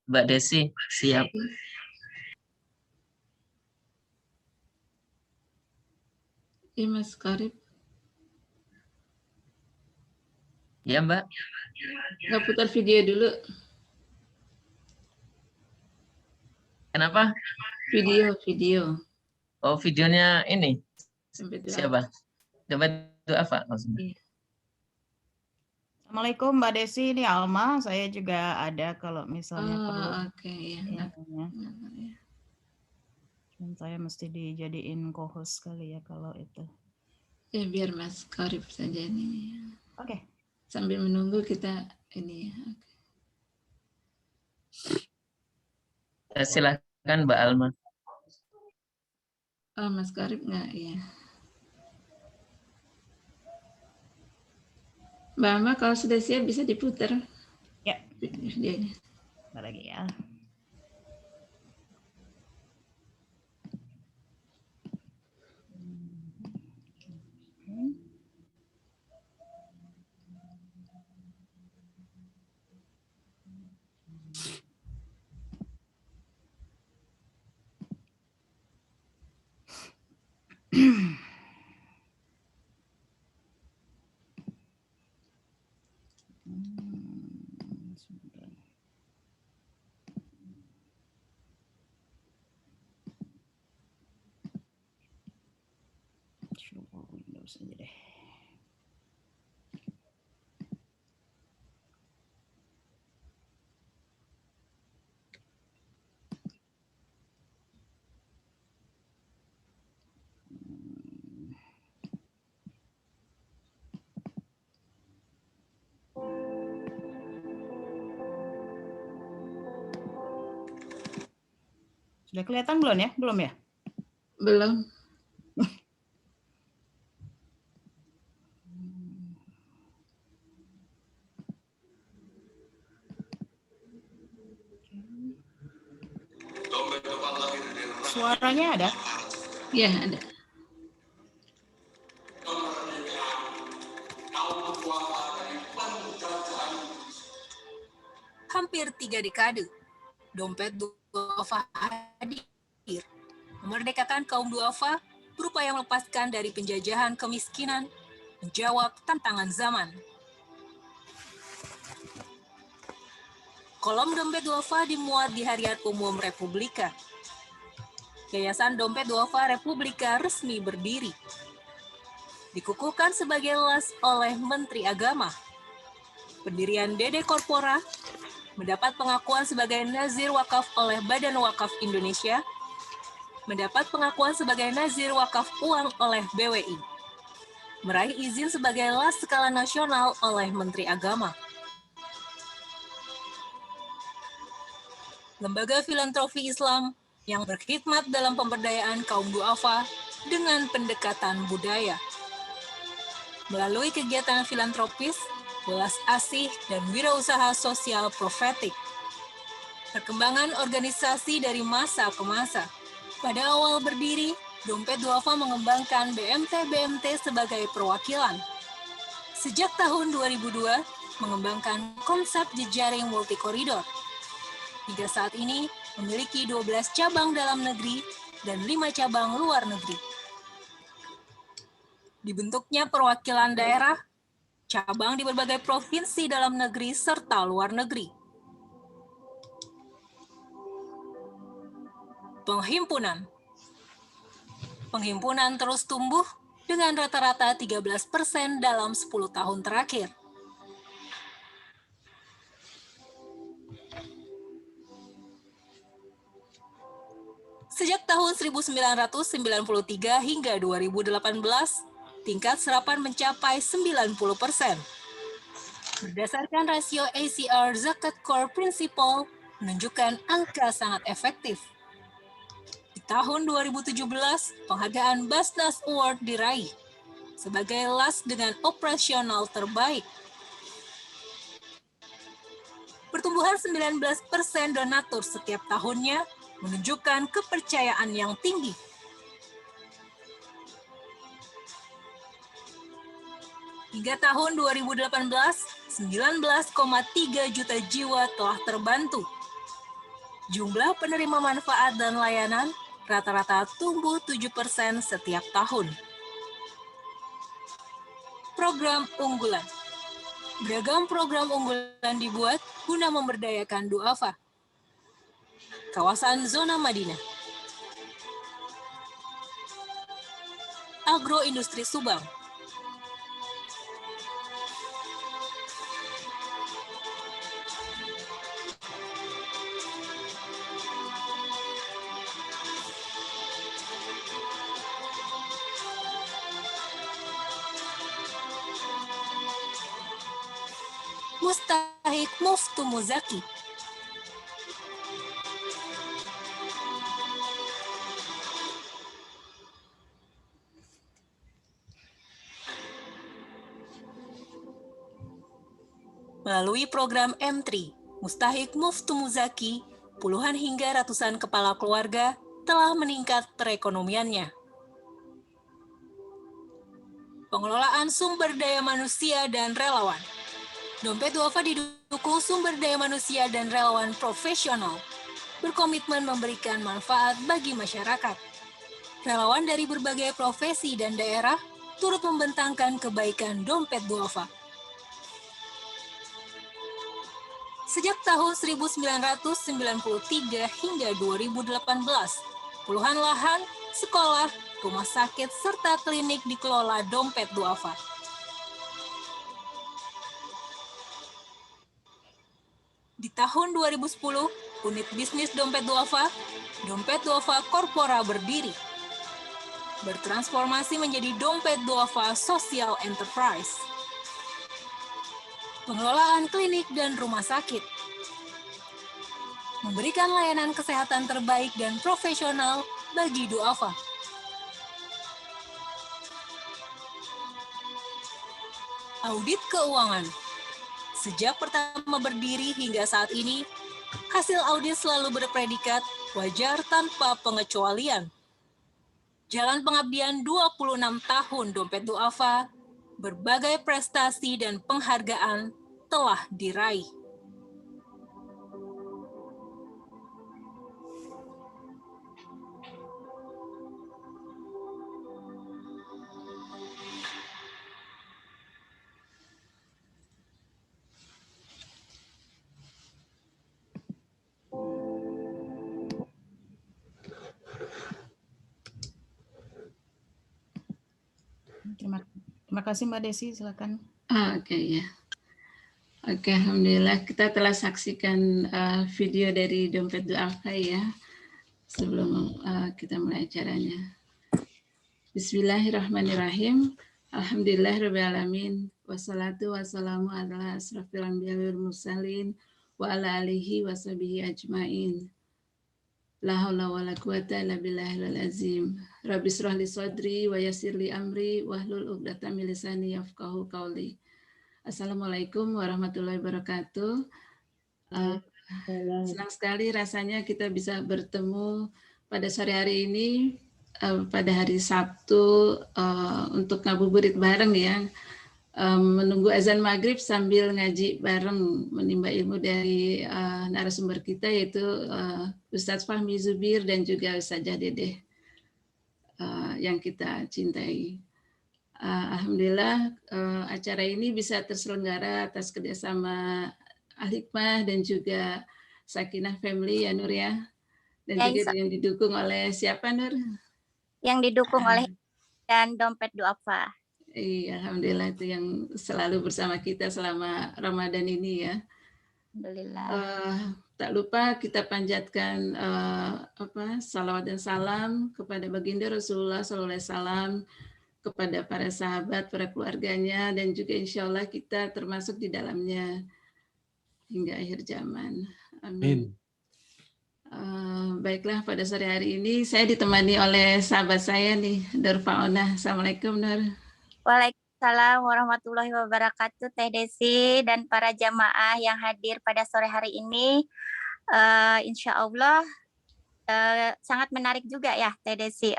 Mbak Desi, siap. Iya, Mas Karib. Ya, Mbak. Nggak putar video dulu. Kenapa? Video. Oh, videonya ini. Sampai Siapa? Dompet Duafa maksudnya. Iya. Assalamualaikum Mbak Desi, ini Alma. Saya juga ada kalau misalnya perlu. Oke, ya. Dan saya mesti dijadiin co-host kali ya kalau itu. Ya, biar Mas Karib saja ini. Oke. Sambil menunggu kita ini ya. Silakan Mbak Alma. Oh, Mas Karib nggak ya? Mbak Alma kalau sudah siap bisa diputar. Ya. Videonya. Bentar lagi ya. Coba Windows aja deh. Sudah kelihatan belum ya? Belum ya? Belum. Suaranya ada? Ya, ada. Hampir 3 dekade, dompet duafa hadir. Memerdekakan kaum duafa berupaya melepaskan dari penjajahan kemiskinan, menjawab tantangan zaman. Kolom dompet duafa dimuat di Harian Umum Republika. Yayasan Dompet Duafa Republika resmi berdiri. Dikukuhkan sebagai las oleh Menteri Agama. Pendirian Dede Korpora mendapat pengakuan sebagai Nazir Wakaf oleh Badan Wakaf Indonesia, mendapat pengakuan sebagai Nazir Wakaf Uang oleh BWI, meraih izin sebagai las skala nasional oleh Menteri Agama. Lembaga filantropi Islam yang berkhidmat dalam pemberdayaan kaum duafa dengan pendekatan budaya. Melalui kegiatan filantropis, belas asih, dan wirausaha sosial profetik. Perkembangan organisasi dari masa ke masa. Pada awal berdiri, Dompet Duafa mengembangkan BMT-BMT sebagai perwakilan. Sejak tahun 2002, mengembangkan konsep jejaring multikoridor. Hingga saat ini, memiliki 12 cabang dalam negeri dan 5 cabang luar negeri. Dibentuknya perwakilan daerah, cabang di berbagai provinsi dalam negeri serta luar negeri. Penghimpunan. Penghimpunan terus tumbuh dengan rata-rata 13% dalam 10 tahun terakhir. Sejak tahun 1993 hingga 2018, tingkat serapan mencapai 90%. Berdasarkan rasio ACR Zakat Core Principle, menunjukkan angka sangat efektif. Di tahun 2017, penghargaan Basnas Award diraih sebagai las dengan operasional terbaik. Pertumbuhan 19% donatur setiap tahunnya menunjukkan kepercayaan yang tinggi. Hingga tahun 2018, 19,3 juta jiwa telah terbantu. Jumlah penerima manfaat dan layanan rata-rata tumbuh 7% setiap tahun. Program unggulan. Beragam program unggulan dibuat guna memberdayakan duafa. Kawasan zona Madinah. Agroindustri Subang. Mustahik Muftu Muzaki. Melalui program M3, Mustahik Muftu Muzaki, puluhan hingga ratusan kepala keluarga telah meningkat perekonomiannya. Pengelolaan sumber daya manusia dan relawan. Dompet Duafa didukung sumber daya manusia dan relawan profesional, berkomitmen memberikan manfaat bagi masyarakat. Relawan dari berbagai profesi dan daerah turut membentangkan kebaikan Dompet Duafa. Sejak tahun 1993 hingga 2018, puluhan lahan, sekolah, rumah sakit, serta klinik dikelola Dompet Duafa. Di tahun 2010, unit bisnis Dompet Duafa Corpora berdiri. Bertransformasi menjadi Dompet Duafa Social Enterprise. Pengelolaan klinik dan rumah sakit. Memberikan layanan kesehatan terbaik dan profesional bagi duafa. Audit keuangan. Sejak pertama berdiri hingga saat ini, hasil audit selalu berpredikat wajar tanpa pengecualian. Jalan pengabdian 26 tahun Dompet Duafa, berbagai prestasi dan penghargaan telah diraih. Terima kasih Mbak Desi, silakan. Oke ya. Oke, alhamdulillah kita telah saksikan video dari Dompet Duafa ya. Sebelum kita mulai acaranya. Bismillahirrahmanirrahim. Alhamdulillahirrahmanirrahim. Wassalatu wassalamu ala asrafil anbiya wal mursalin wa ala alihi wa sahbihi ajmain. La haula wa la quwata illa billahil azim. Rabbi shrah li sadri wa yassir li amri wahlul 'uqdatam min lisani yafqahu qawli. Assalamualaikum warahmatullahi wabarakatuh. Senang sekali rasanya kita bisa bertemu pada sore hari ini, pada hari Sabtu, untuk ngabuburit bareng ya. Menunggu azan maghrib sambil ngaji bareng, menimba ilmu dari narasumber kita yaitu Ustadz Fahmi Zubir dan juga Ustadzah Dedeh yang kita cintai. Alhamdulillah acara ini bisa terselenggara atas kerjasama Al-Hikmah dan juga Sakinah Family ya Nur ya, dan Ya, juga yang didukung oleh siapa Nur? Yang didukung oleh dan Dompet Duafa. Iya, alhamdulillah itu yang selalu bersama kita selama Ramadan ini ya. Alhamdulillah. Tak lupa kita panjatkan salawat dan salam kepada baginda Rasulullah SAW, kepada para sahabat, para keluarganya, dan juga insya Allah kita termasuk di dalamnya hingga akhir zaman. Amin. Baiklah, pada sore hari ini saya ditemani oleh sahabat saya nih, Nur Faona. Assalamualaikum Nur. Waalaikumsalam warahmatullahi wabarakatuh, Teh Desi dan para jamaah yang hadir pada sore hari ini. Insya Allah sangat menarik juga ya Teh Desi,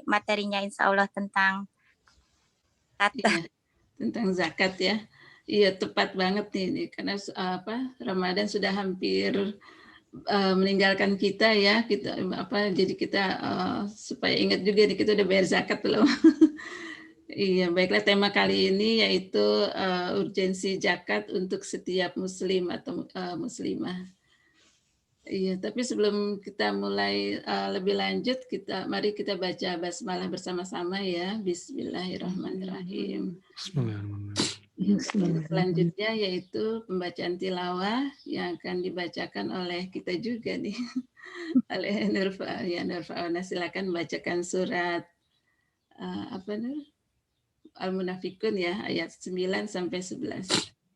materinya insya Allah tentang zakat. Iya, tentang zakat ya. Iya, tepat banget nih karena Ramadan sudah hampir meninggalkan kita ya, jadi kita supaya ingat juga nih kita udah bayar zakat belum. Iya, baiklah, tema kali ini yaitu urgensi zakat untuk setiap muslim atau muslimah. Iya, tapi sebelum kita mulai lebih lanjut, mari kita baca basmalah bersama-sama ya. Bismillahirrahmanirrahim. Selanjutnya yaitu pembacaan tilawah yang akan dibacakan oleh kita juga nih, oleh Nurfa. Ya, Nurfa, silakan bacakan surat Nur? Al-Munafikun ya, ayat 9 sampai 11.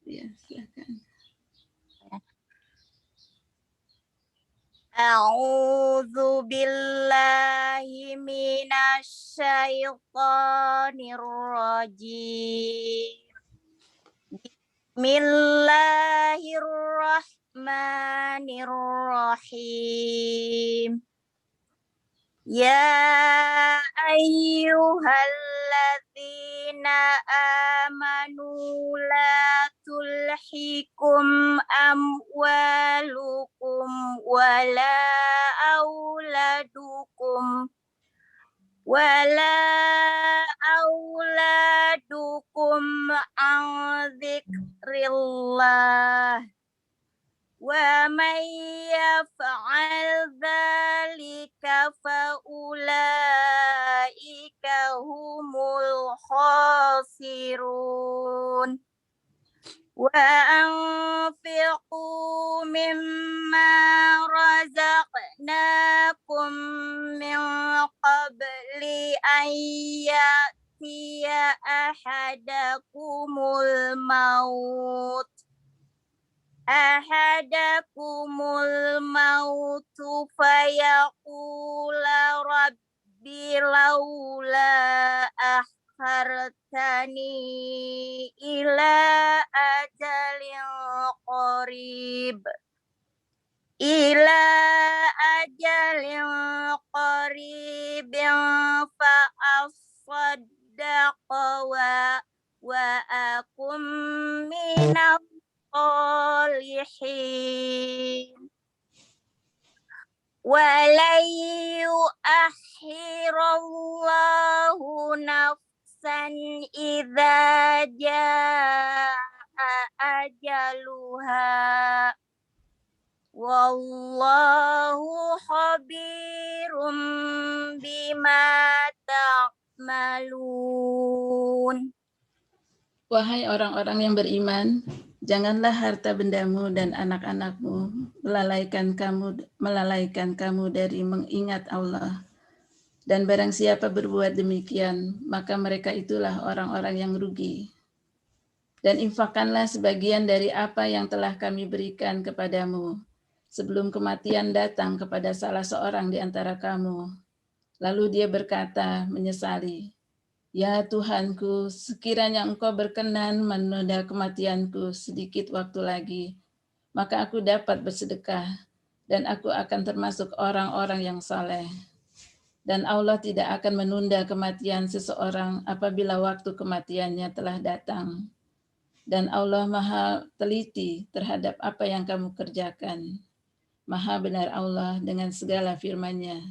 Ya, silakan. A'udzu billahi minasyaitonir rajim. Bismillahirrahmanirrahim. Ya ayyuhalladzina amanu la tulhikum amwalukum wala auladukum an dzikrillah. Wa may yaf'al dzalika fa ulaika humul khasirun. Wa anfiqu mimma razaqnakum min qabli an ya'tiya ahadakumul mautu fayaqula rabbi laula akhartani ila ajalin qaribin fa asaddaqa wa akum minal salihin. Walan yu'akhirallahu nafsan idza jaa ajaluha. Wallahu khabirum bima ta'malun. Wahai orang-orang yang beriman, janganlah harta bendamu dan anak-anakmu melalaikan kamu dari mengingat Allah. Dan barang siapa berbuat demikian, maka mereka itulah orang-orang yang rugi. Dan infakkanlah sebagian dari apa yang telah kami berikan kepadamu, sebelum kematian datang kepada salah seorang di antara kamu. Lalu dia berkata, menyesali, ya Tuhanku, sekiranya Engkau berkenan menunda kematianku sedikit waktu lagi, maka aku dapat bersedekah dan aku akan termasuk orang-orang yang saleh. Dan Allah tidak akan menunda kematian seseorang apabila waktu kematiannya telah datang. Dan Allah Maha teliti terhadap apa yang kamu kerjakan. Maha benar Allah dengan segala firman-Nya.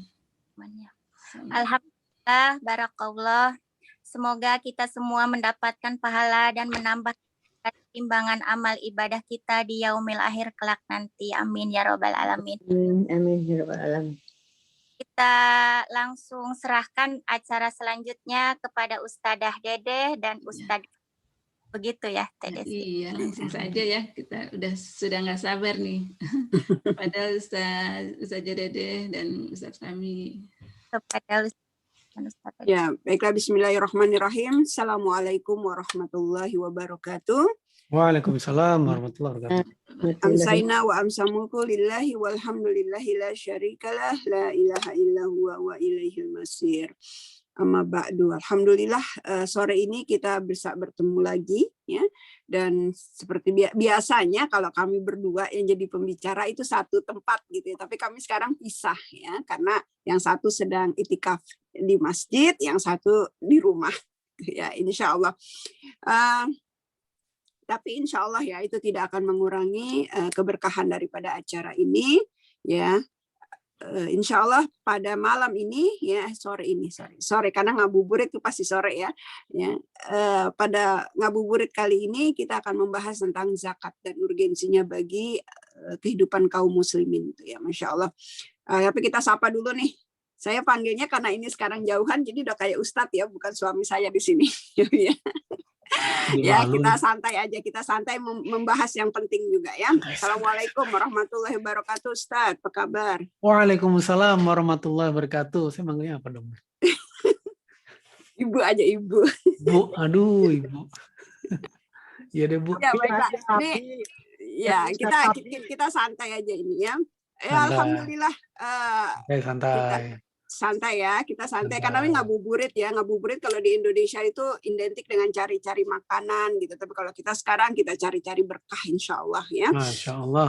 Alhamdulillah, barakallah. Semoga kita semua mendapatkan pahala dan menambah timbangan amal ibadah kita di yaumil akhir kelak nanti. Amin ya robbal alamin. Amin ya robbal alamin. Kita langsung serahkan acara selanjutnya kepada Ustadzah Dede dan Ustadz. Begitu ya, Teh Desi. Iya, langsung saja ya. Kita sudah nggak sabar nih. Padahal Ustadzah Dede dan Ustadz Fahmi. Kepada Ya, baiklah, bismillahirrahmanirrahim. Assalamualaikum warahmatullahi wabarakatuh. Waalaikumsalam warahmatullahi wabarakatuh. Amsayna wa amsamulku lillahi walhamdulillahi la syarikalah la ilaha illa huwa wa ilaihil masir. Amma ba'du. Alhamdulillah, sore ini kita bisa bertemu lagi ya. Dan seperti biasanya kalau kami berdua yang jadi pembicara itu satu tempat gitu ya. Tapi kami sekarang pisah ya, karena yang satu sedang itikaf di masjid, yang satu di rumah ya, insya Allah. tapi insya Allah ya itu tidak akan mengurangi keberkahan daripada acara ini ya. Insya Allah pada malam ini ya sore karena ngabuburit itu pasti sore ya. Pada ngabuburit kali ini kita akan membahas tentang zakat dan urgensinya bagi kehidupan kaum muslimin ya, Masya Allah. Tapi kita sapa dulu nih. Saya panggilnya karena ini sekarang jauhan jadi udah kayak Ustadz ya, bukan suami saya di sini. Ya kita santai aja, kita santai membahas yang penting juga ya. Assalamualaikum warahmatullahi wabarakatuh, Ustadz, apa kabar? Waalaikumsalam warahmatullahi wabarakatuh. Saya manggilnya apa dong? Ibu aja, Ibu. Bu, aduh Ibu. Iya deh Bu. Ya baiklah, ini ya kita santai aja ini ya. Alhamdulillah. Santai. Santai ya, kita santai karena ini ngabuburit ya. Ngabuburit kalau di Indonesia itu identik dengan cari-cari makanan gitu. Tapi kalau kita sekarang kita cari-cari berkah insya Allah ya. Masya Allah.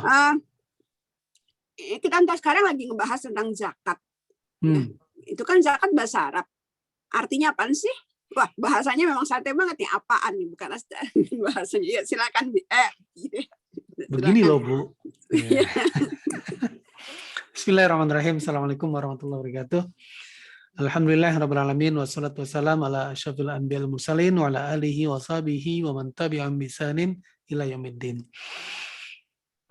Kita sekarang lagi ngebahas tentang zakat. Ya. Itu kan zakat bahasa Arab. Artinya apaan sih? Wah, bahasanya memang santai banget nih. Apaan nih? Bukan bahasanya. Ya, silakan. Begini loh Bu. Ya. Bismillahirrahmanirrahim. Assalamualaikum warahmatullahi wabarakatuh. Alhamdulillahirabbil alamin wassalatu wassalam ala asyrafil anbiya'il mursalin wa ala alihi wa sahbihi wa man tabi'ahum bi ihsanin ila yaumiddin.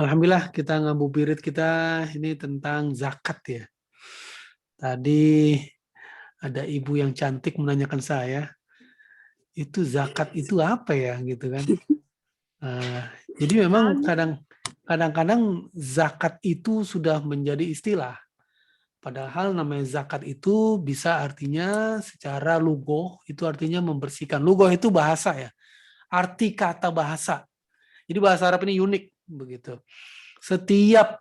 Alhamdulillah kita ngabuburit kita ini tentang zakat ya. Tadi ada ibu yang cantik menanyakan saya, itu zakat itu apa ya gitu kan. Jadi memang kadang-kadang zakat itu sudah menjadi istilah. Padahal namanya zakat itu bisa artinya secara lugoh, itu artinya membersihkan. Lugoh itu bahasa ya, arti kata bahasa. Jadi bahasa Arab ini unik begitu. Setiap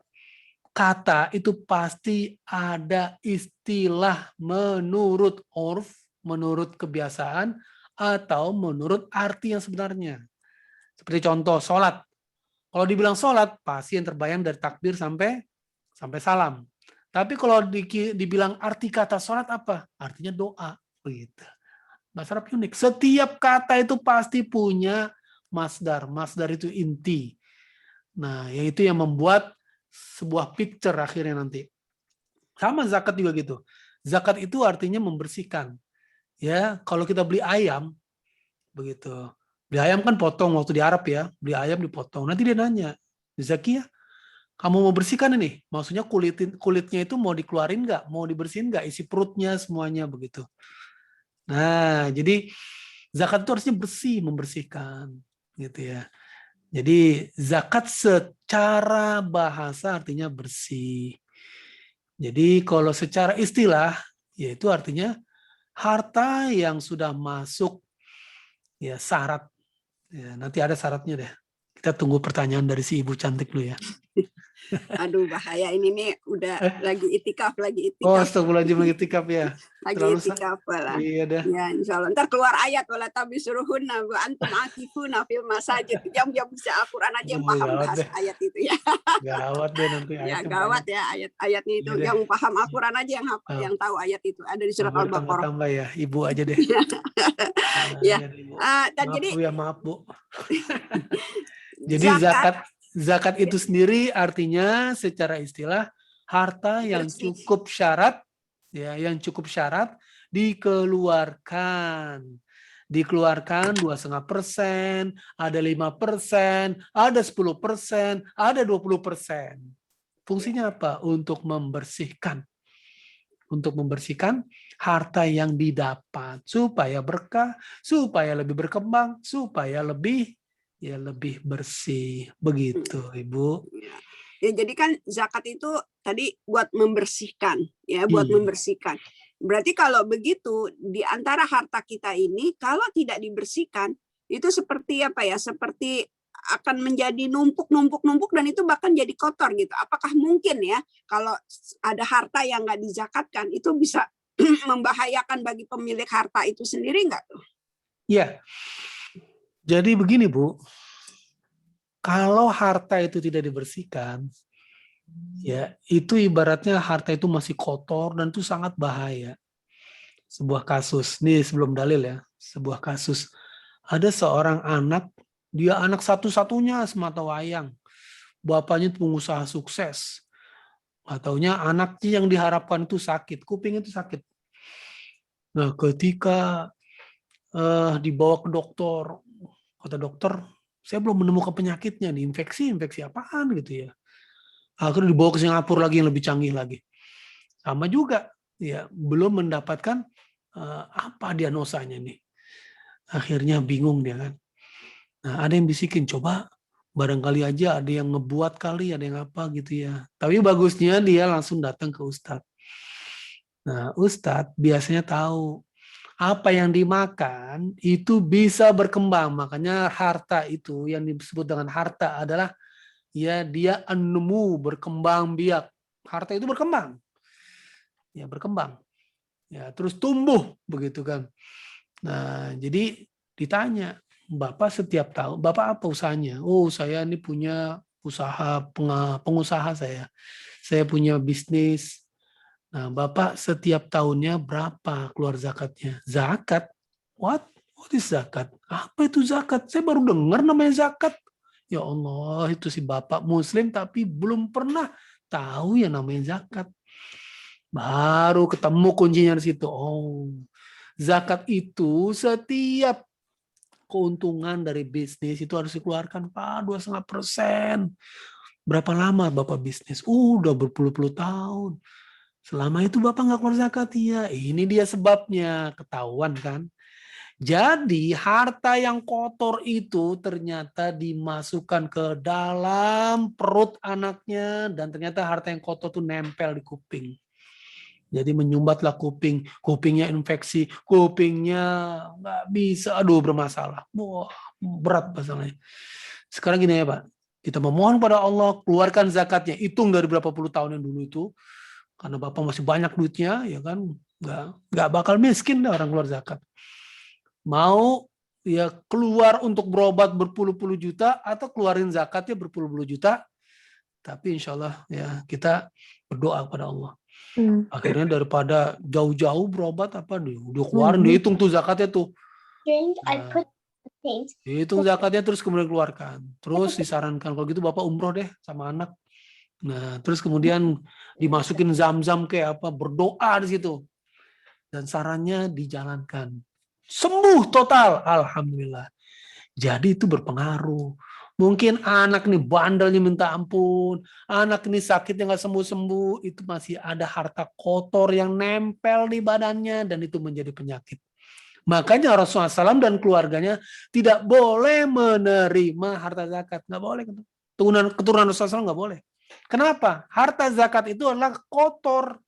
kata itu pasti ada istilah menurut urf, menurut kebiasaan, atau menurut arti yang sebenarnya. Seperti contoh, sholat. Kalau dibilang sholat, pasti yang terbayang dari takbir sampai salam. Tapi kalau dibilang arti kata sholat apa? Artinya doa. Begitu. Bahasa Arab unik. Setiap kata itu pasti punya masdar. Masdar itu inti. Nah, yaitu yang membuat sebuah picture akhirnya nanti. Sama zakat juga gitu. Zakat itu artinya membersihkan. Ya, kalau kita beli ayam, begitu. Beli ayam kan potong waktu di Arab ya, beli ayam dipotong. Nanti dia nanya, Zakia, kamu mau bersihkan ini? Maksudnya kulitnya itu mau dikeluarin nggak? Mau dibersihin nggak? Isi perutnya semuanya begitu. Nah, jadi zakat itu harusnya bersih, membersihkan, gitu ya. Jadi zakat secara bahasa artinya bersih. Jadi kalau secara istilah, yaitu artinya harta yang sudah masuk ya syarat. Ya, nanti ada syaratnya deh. Kita tunggu pertanyaan dari si ibu cantik dulu ya. Aduh bahaya ini nih udah lagi itikaf. Oh, astagfirullahaladzim lagi itikaf ya. Lagi itikaf lah. Iya dah. Ya insyaallah. Ntar keluar ayat wala tabisuruhunna wa antum akifuna fil masajid. Yang bisa Al-Qur'an aja yang paham bahas ayat itu ya. Gawat deh nanti ayat. Ya gawat ya ayatnya itu. Yang paham Al-Qur'an aja yang tahu ayat itu. Ada di surat Al-Baqarah. Tambah ya, ibu aja deh. Ya. Jadi maaf Bu. Jadi zakat itu sendiri artinya secara istilah harta yang cukup syarat ya, yang cukup syarat dikeluarkan 2,5%, ada 5%, ada 10%, ada 20%. Fungsinya apa? Untuk membersihkan harta yang didapat supaya berkah, supaya lebih berkembang, supaya lebih bersih. Begitu, Ibu. Ya, jadi kan zakat itu tadi buat membersihkan, ya, buat membersihkan. Berarti kalau begitu di antara harta kita ini kalau tidak dibersihkan itu seperti apa ya? Seperti akan menjadi numpuk dan itu bahkan jadi kotor gitu. Apakah mungkin ya kalau ada harta yang nggak dizakatkan itu bisa membahayakan bagi pemilik harta itu sendiri nggak tuh? Iya. Jadi begini Bu, kalau harta itu tidak dibersihkan, ya itu ibaratnya harta itu masih kotor dan itu sangat bahaya. Sebuah kasus, nih sebelum dalil ya, sebuah kasus. Ada seorang anak Dia anak satu-satunya semata wayang. Bapaknya pengusaha sukses. Ataunya anaknya yang diharapkan itu sakit, kuping itu sakit. Nah, ketika dibawa ke dokter, kata dokter, saya belum menemukan penyakitnya, nih, infeksi apaan gitu ya. Akhirnya dibawa ke Singapura lagi yang lebih canggih lagi. Sama juga, ya belum mendapatkan apa diagnosanya nih. Akhirnya bingung dia kan. Nah, ada yang bisikin, coba barangkali aja ada yang ngebuat kali, ada yang apa gitu ya. Tapi bagusnya dia langsung datang ke Ustadz. Nah, Ustadz biasanya tahu apa yang dimakan itu bisa berkembang. Makanya harta itu yang disebut dengan harta adalah ya dia nemu, berkembang biak. Harta itu berkembang. Ya, berkembang. Ya, terus tumbuh begitu kan. Nah, jadi ditanya, Bapak setiap tahun, Bapak apa usahanya? Oh, saya ini punya usaha, pengusaha saya. Saya punya bisnis. Nah, Bapak setiap tahunnya berapa keluar zakatnya? Zakat? What? What is zakat? Apa itu zakat? Saya baru dengar namanya zakat. Ya Allah, itu si Bapak Muslim tapi belum pernah tahu yang namanya zakat. Baru ketemu kuncinya di situ. Oh, zakat itu setiap keuntungan dari bisnis itu harus dikeluarkan Pak 2,5%. Berapa lama Bapak bisnis? Udah berpuluh-puluh tahun. Selama itu Bapak nggak keluar zakat ya. Ini dia sebabnya, ketahuan kan. Jadi harta yang kotor itu ternyata dimasukkan ke dalam perut anaknya dan ternyata harta yang kotor itu nempel di kuping. Jadi menyumbatlah kuping, kupingnya infeksi, kupingnya nggak bisa, aduh bermasalah. Wah, berat masalahnya. Sekarang gini ya Pak, kita memohon pada Allah, keluarkan zakatnya, hitung dari berapa puluh tahun yang dulu itu, karena Bapak masih banyak duitnya, ya kan, nggak bakal miskin dah orang keluar zakat. Mau ya keluar untuk berobat berpuluh-puluh juta atau keluarin zakatnya berpuluh-puluh juta, tapi insya Allah ya kita berdoa kepada Allah. Akhirnya daripada jauh-jauh berobat apa udah keluarin, dihitung tuh zakatnya tuh. Dihitung zakatnya terus kemudian keluarkan. Terus disarankan kalau gitu Bapak umroh deh sama anak. Nah, terus kemudian dimasukin zam-zam kayak apa, berdoa di situ. Dan sarannya dijalankan. Sembuh total, alhamdulillah. Jadi itu berpengaruh. Mungkin anak nih bandelnya minta ampun, anak ini sakitnya nggak sembuh-sembuh, itu masih ada harta kotor yang nempel di badannya dan itu menjadi penyakit. Makanya Rasulullah SAW dan keluarganya tidak boleh menerima harta zakat, nggak boleh. Keturunan Rasulullah SAW nggak boleh. Kenapa? Harta zakat itu adalah kotor,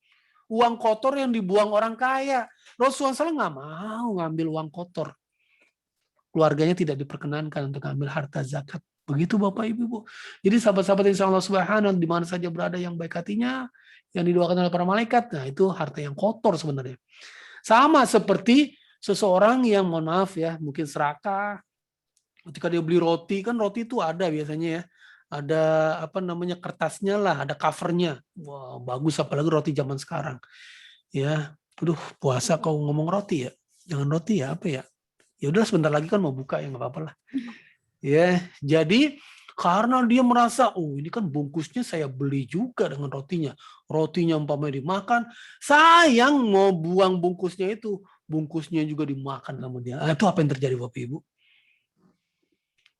uang kotor yang dibuang orang kaya. Rasulullah SAW nggak mau ngambil uang kotor. Keluarganya tidak diperkenankan untuk ambil harta zakat. Begitu Bapak Ibu. Jadi sahabat-sahabat yang Allah Subhanahu di mana saja berada yang baik hatinya, yang didoakan oleh para malaikat, nah itu harta yang kotor sebenarnya. Sama seperti seseorang yang mohon maaf ya, mungkin serakah. Ketika dia beli roti, kan roti itu ada biasanya ya. Ada apa namanya kertasnya lah, ada covernya. Wah, bagus apalagi roti zaman sekarang. Ya, aduh puasa kau ngomong roti ya. Jangan roti ya, apa ya? Ya udah sebentar lagi kan mau buka ya nggak apa-apa lah. Ya, jadi karena dia merasa, oh ini kan bungkusnya saya beli juga dengan rotinya. Rotinya umpamanya dimakan, sayang mau buang bungkusnya itu. Bungkusnya juga dimakan sama dia. Nah, itu apa yang terjadi Bapak Ibu?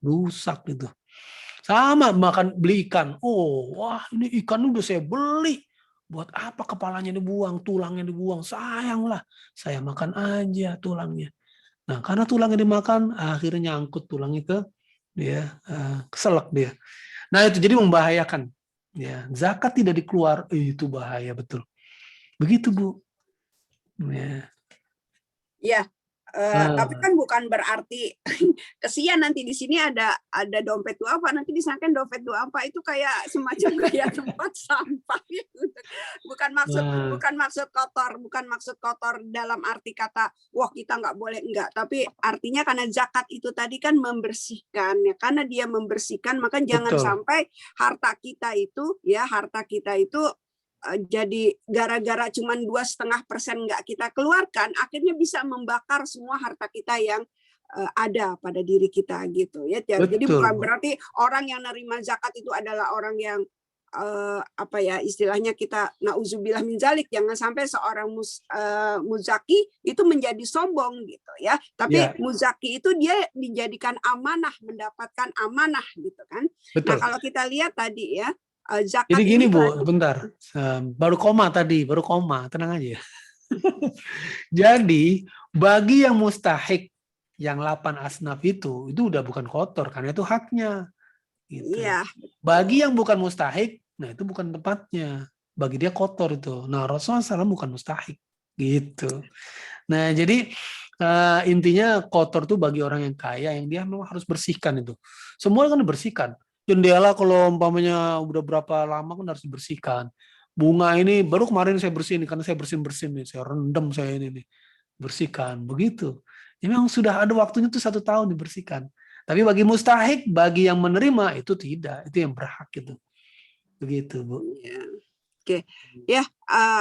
Rusak itu. Sama makan beli ikan. Oh, wah ini ikan udah saya beli. Buat apa kepalanya dibuang, tulangnya dibuang? Sayang lah. Saya makan aja tulangnya. Nah, karena tulangnya dimakan, akhirnya nyangkut tulangnya ke dia, keselak dia. Nah, itu jadi membahayakan. Ya, zakat tidak dikeluar, itu bahaya betul. Begitu, Bu. Ya. Ya, tapi kan bukan berarti kesian nanti di sini ada dompet duafa, nanti disangkain dompet duafa itu kayak semacam kayak tempat sampah gitu. Bukan maksud kotor dalam arti kata wah kita nggak boleh, enggak, tapi artinya karena zakat itu tadi kan membersihkan ya, karena dia membersihkan maka jangan sampai harta kita itu jadi gara-gara cuma 2,5% nggak kita keluarkan, akhirnya bisa membakar semua harta kita yang ada pada diri kita gitu ya. Jadi Betul, bukan Bu. berarti orang yang nerima zakat itu adalah orang yang apa ya istilahnya kita nauzubillah min zalik, jangan sampai seorang muzaki itu menjadi sombong gitu ya. Tapi Ya, muzaki itu dia dijadikan amanah, mendapatkan amanah gitu kan. Nah, betul. kalau kita lihat tadi ya zakat Jadi gini ini Bu, kan bentar. Baru koma tadi, baru koma, tenang aja. Jadi bagi yang mustahik, yang 8 asnaf itu udah bukan kotor karena itu haknya. Gitu. iya Bagi yang bukan mustahik, nah itu bukan tempatnya. Bagi dia kotor itu. Nah Rasulullah SAW bukan mustahik. Gitu. Nah jadi intinya kotor tuh bagi orang yang kaya, yang dia memang harus bersihkan itu. Semua kan dibersihkan. Jendela kalau umpamanya udah berapa lama kan harus dibersihkan. Bunga ini baru kemarin saya bersihin karena saya bersin nih, saya rendam saya ini nih. Bersihkan. Begitu. Ya, memang sudah ada waktunya tuh 1 tahun dibersihkan. Tapi bagi mustahik, bagi yang menerima itu tidak, itu yang berhak itu. Begitu, Bu. ya. Oke, ya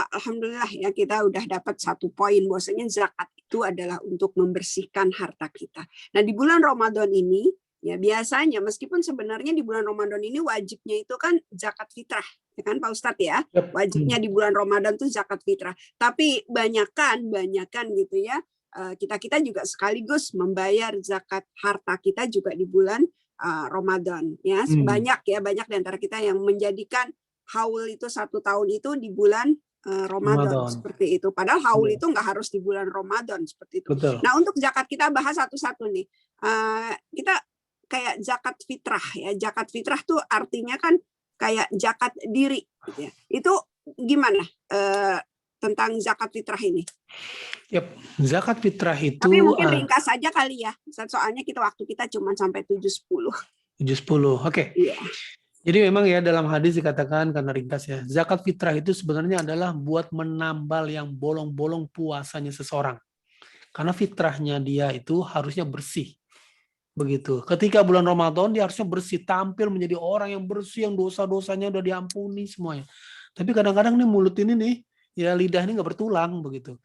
alhamdulillah ya kita udah dapat 1 poin bahwasanya zakat itu adalah untuk membersihkan harta kita. Nah di bulan Ramadan ini ya biasanya meskipun sebenarnya di bulan Ramadan ini wajibnya itu kan zakat fitrah, ya kan Pak Ustadz ya, wajibnya di bulan Ramadan tuh zakat fitrah. Tapi banyakan gitu ya. Kita juga sekaligus membayar zakat harta kita juga di bulan Ramadan ya. Banyak di antara kita yang menjadikan haul itu 1 tahun itu di bulan Ramadan seperti itu. Padahal haul itu nggak harus di bulan Ramadan seperti itu. Betul. Nah untuk zakat kita bahas satu-satu nih. Kita kayak zakat fitrah ya. Zakat fitrah tuh artinya kan kayak zakat diri gitu ya. Itu gimana tentang zakat fitrah ini? Yep. Zakat fitrah itu Tapi mungkin ringkas saja kali ya. Soalnya waktu kita cuma sampai 7-10. 7-10. Oke. Iya. Jadi memang ya dalam hadis dikatakan karena ringkas ya, zakat fitrah itu sebenarnya adalah buat menambal yang bolong-bolong puasanya seseorang. Karena fitrahnya dia itu harusnya bersih. Begitu. Ketika bulan Ramadan dia harusnya bersih, tampil menjadi orang yang bersih, yang dosa-dosanya udah diampuni semuanya. Tapi kadang-kadang nih mulut ini nih, ya lidah ini nggak bertulang begitu.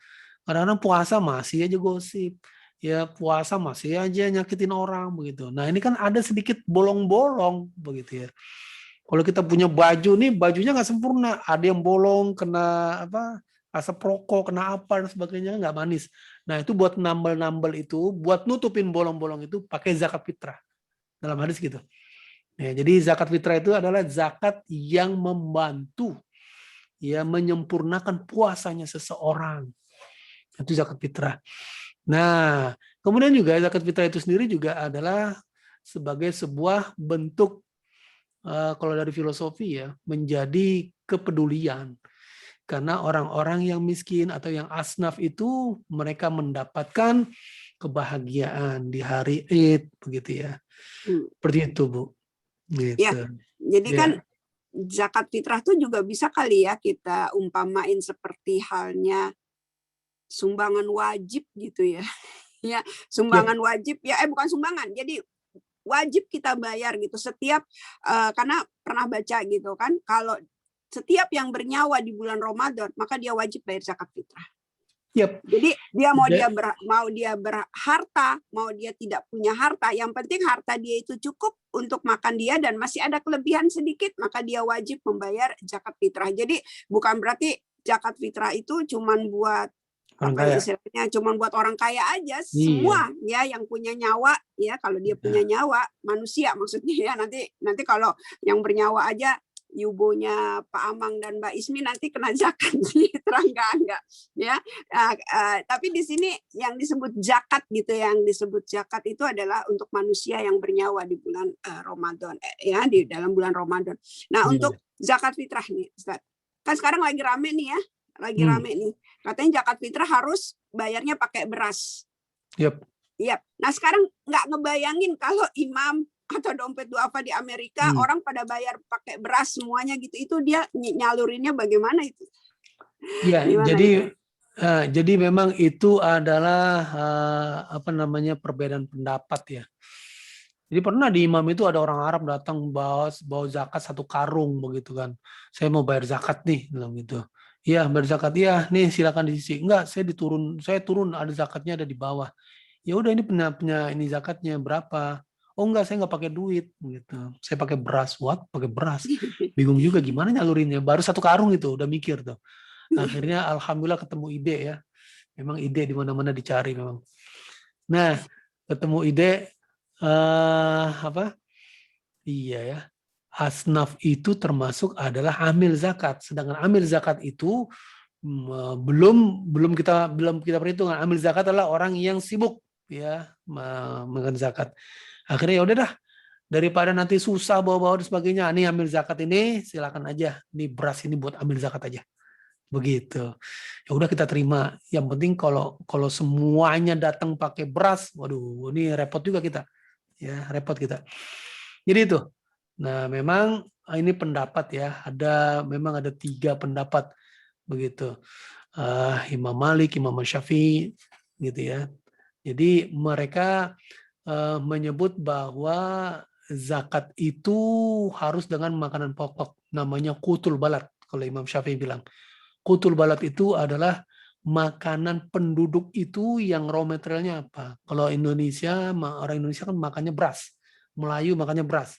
Kadang-kadang puasa masih aja gosip. Ya puasa masih aja nyakitin orang begitu. Nah ini kan ada sedikit bolong-bolong begitu ya. Kalau kita punya baju nih, bajunya nggak sempurna. Ada yang bolong, kena asap rokok, kena apa dan sebagainya, nggak manis. Nah itu buat nambel-nambel itu, buat nutupin bolong-bolong itu pakai zakat fitrah. Dalam hadis gitu. Ya, jadi zakat fitrah itu adalah zakat yang membantu, ya menyempurnakan puasanya seseorang. Itu zakat fitrah. Nah, kemudian juga zakat fitrah itu sendiri juga adalah sebagai sebuah bentuk kalau dari filosofi ya, menjadi kepedulian. Karena orang-orang yang miskin atau yang asnaf itu mereka mendapatkan kebahagiaan di hari Id begitu ya. Seperti itu, Bu. Gitu. Ya. Jadi kan zakat fitrah itu juga bisa kali ya kita umpamain seperti halnya sumbangan wajib gitu ya. Ya, sumbangan wajib ya bukan sumbangan. Jadi wajib kita bayar gitu setiap karena pernah baca gitu kan kalau setiap yang bernyawa di bulan Ramadan maka dia wajib bayar zakat fitrah. Yep. Jadi dia mau dia berharta, mau dia tidak punya harta, yang penting harta dia itu cukup untuk makan dia dan masih ada kelebihan sedikit maka dia wajib membayar zakat fitrah. Jadi bukan berarti zakat fitrah itu cuman buat istilahnya cuma buat orang kaya aja, semua ya yang punya nyawa ya, kalau dia punya nyawa manusia maksudnya ya, nanti kalau yang bernyawa aja yubonya Pak Amang dan Mbak Ismi nanti kena zakat fitrah enggak ya. Tapi di sini yang disebut zakat gitu, yang disebut zakat itu adalah untuk manusia yang bernyawa di bulan Ramadan ya, di dalam bulan Ramadan. Nah, untuk zakat fitrah nih Ustaz, kan sekarang lagi rame nih ya. Rame nih. Katanya zakat fitrah harus bayarnya pakai beras. Yep. Nah sekarang nggak ngebayangin kalau imam atau dompet duafa di Amerika orang pada bayar pakai beras semuanya gitu. Itu dia nyalurinnya bagaimana itu? Ya, jadi memang itu adalah perbedaan pendapat ya. Jadi pernah di imam itu ada orang Arab datang bawa zakat 1 karung begitu kan. Saya mau bayar zakat nih bilang gitu. Iya, bayar zakat ya, nih silakan diisi. Enggak, saya turun ada zakatnya ada di bawah. Ya udah ini punya ini zakatnya berapa? Oh enggak, saya nggak pakai duit gitu. Saya pakai beras. What? Pakai beras? Bingung juga gimana nyalurinnya. Baru 1 karung itu udah mikir tuh. Akhirnya alhamdulillah ketemu ide ya. Memang ide di mana-mana dicari memang. Nah, ketemu ide apa? Iya ya. Asnaf itu termasuk adalah amil zakat. Sedangkan amil zakat itu belum kita perhitungkan. Amil zakat adalah orang yang sibuk ya mengenai zakat. Akhirnya ya udah dah, daripada nanti susah bawa-bawa dan sebagainya, nih ambil zakat ini silakan aja, nih beras ini buat ambil zakat aja, begitu. Ya udah kita terima. Yang penting kalau semuanya datang pakai beras, waduh, ini repot juga kita, ya repot kita. Jadi itu. Nah memang ini pendapat ya, memang ada 3 pendapat begitu. Imam Malik, Imam Syafi'i, gitu ya. Jadi mereka menyebut bahwa zakat itu harus dengan makanan pokok, namanya qutul balad. Kalau Imam Syafi'i bilang qutul balad itu adalah makanan penduduk itu yang raw materialnya apa. Kalau Indonesia, orang Indonesia kan makannya beras, Melayu makannya beras.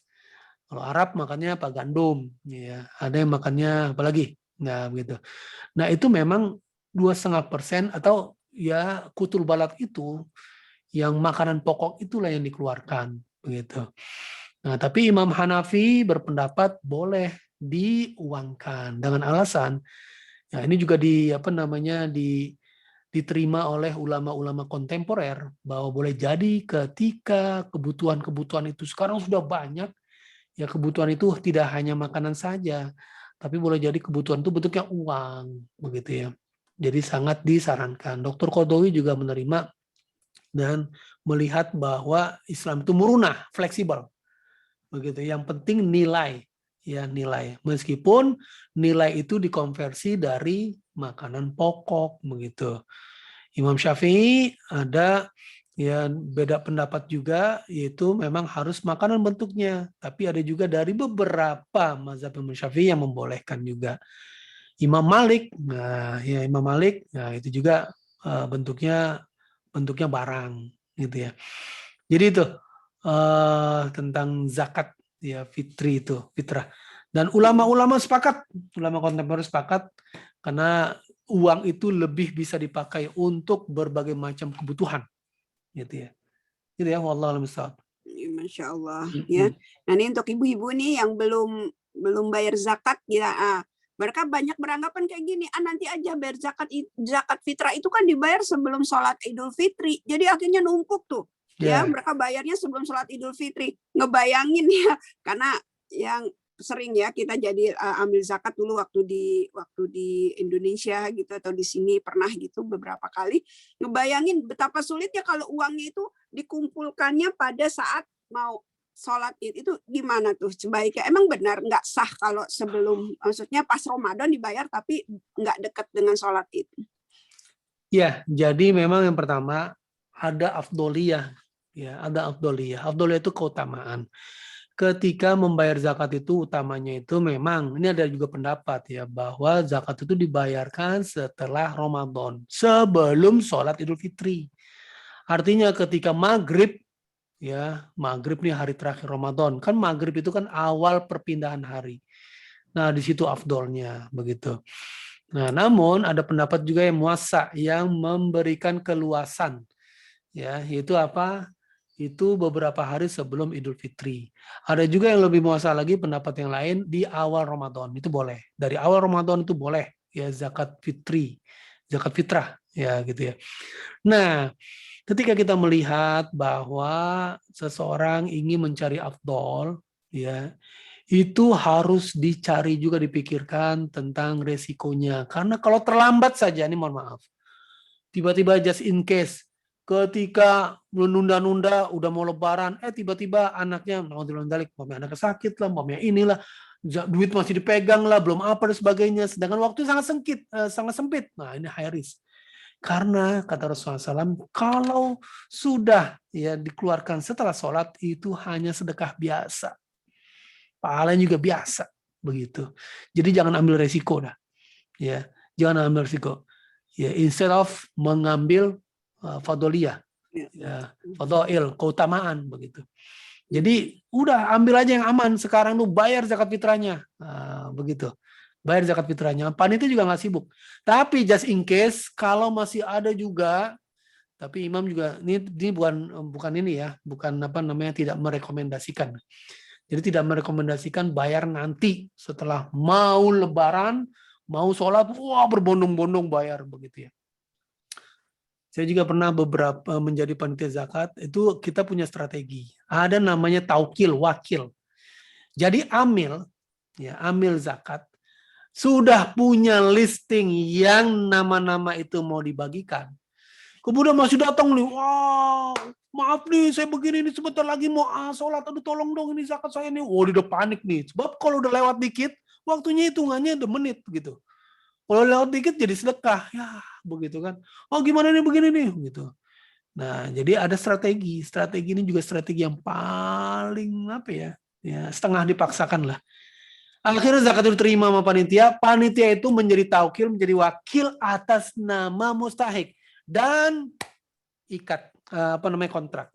Kalau Arab makannya apa, gandum, ya. Ada yang makannya apa lagi, nah begitu. Nah itu memang 2,5% atau ya qutul balad itu yang makanan pokok itulah yang dikeluarkan begitu. Nah, tapi Imam Hanafi berpendapat boleh diuangkan dengan alasan ya ini juga diterima oleh ulama-ulama kontemporer bahwa boleh jadi ketika kebutuhan-kebutuhan itu sekarang sudah banyak, ya kebutuhan itu tidak hanya makanan saja, tapi boleh jadi kebutuhan itu bentuknya uang begitu ya. Jadi sangat disarankan. Dr. Qaradawi juga menerima dan melihat bahwa Islam itu murunah, fleksibel, begitu. Yang penting nilai, ya nilai. Meskipun nilai itu dikonversi dari makanan pokok, begitu. Imam Syafi'i ada ya beda pendapat juga, yaitu memang harus makanan bentuknya. Tapi ada juga dari beberapa mazhab Imam Syafi'i yang membolehkan juga. Imam Malik, Imam Malik, itu juga bentuknya barang gitu ya. Jadi itu tentang zakat ya, fitrah. Dan ulama kontemporer sepakat karena uang itu lebih bisa dipakai untuk berbagai macam kebutuhan gitu ya. Gitu ya, wallahu a'lam bishawab. Masya Allah ya. Nah ini untuk ibu-ibu nih yang belum bayar zakat ya. Mereka banyak beranggapan kayak gini, nanti aja bayar zakat fitrah itu kan dibayar sebelum sholat Idul Fitri. Jadi akhirnya numpuk tuh. Ya, mereka bayarnya sebelum sholat Idul Fitri. Ngebayangin ya, karena yang sering ya kita jadi ambil zakat dulu waktu di Indonesia gitu atau di sini pernah gitu beberapa kali. Ngebayangin betapa sulitnya kalau uangnya itu dikumpulkannya pada saat mau sholat Id. Itu gimana tuh sebaiknya? Emang benar nggak sah kalau sebelum, maksudnya pas Ramadan dibayar tapi nggak dekat dengan sholat Id? Ya, jadi memang yang pertama ada afdoliyah, ya ada afdoliyah. Afdoliyah itu keutamaan. Ketika membayar zakat itu utamanya itu memang ini ada juga pendapat ya bahwa zakat itu dibayarkan setelah Ramadan, sebelum sholat Idul Fitri. Artinya ketika maghrib, ya maghrib nih hari terakhir Ramadan, kan maghrib itu kan awal perpindahan hari. Nah di situ afdolnya begitu. Nah namun ada pendapat juga yang muasa yang memberikan keluasan, ya yaitu apa? Itu beberapa hari sebelum Idul Fitri. Ada juga yang lebih muasa lagi pendapat yang lain di awal Ramadan itu boleh. Dari awal Ramadan itu boleh ya zakat fitrah ya gitu ya. Nah ketika kita melihat bahwa seseorang ingin mencari afdol, ya itu harus dicari juga, dipikirkan tentang resikonya. Karena kalau terlambat saja, ini mohon maaf, tiba-tiba just in case, ketika menunda-nunda, udah mau lebaran, tiba-tiba anaknya, anaknya sakit lah, inilah, duit masih dipegang lah, belum apa dan sebagainya. Sedangkan waktu sangat sempit. Nah ini high risk. Karena kata Rasulullah SAW, kalau sudah ya dikeluarkan setelah sholat itu hanya sedekah biasa, pahalanya juga biasa begitu. Jadi jangan ambil resiko dah, ya jangan ambil resiko. Ya instead of mengambil fadoliyah, Ya, fadhail, keutamaan begitu. Jadi udah ambil aja yang aman. Sekarang lu bayar zakat fitrahnya. Nah, begitu. Bayar zakat fitrahnya. Panitia juga nggak sibuk. Tapi just in case kalau masih ada juga, tapi imam juga ini bukan ini ya, bukan apa namanya, tidak merekomendasikan. Jadi tidak merekomendasikan bayar nanti setelah mau lebaran, mau sholat, wah berbondong-bondong bayar begitu ya. Saya juga pernah beberapa menjadi panitia zakat, itu kita punya strategi. Ada namanya taukil, wakil. Jadi amil, ya amil zakat, sudah punya listing yang nama-nama itu mau dibagikan. Kemudian masih datang nih, wah maaf nih saya begini nih sebentar lagi mau sholat, aduh tolong dong ini zakat saya nih. Wah dia udah panik nih, sebab kalau udah lewat dikit, waktunya hitungannya udah menit gitu. Kalau lewat dikit jadi sedekah, ya begitu kan. Oh gimana nih begini nih, gitu. Nah jadi ada strategi. Strategi ini juga strategi yang paling apa ya, setengah dipaksakan lah. Akhirnya zakat itu diterima sama panitia. Panitia itu menjadi taukil, menjadi wakil atas nama mustahik dan ikat kontrak.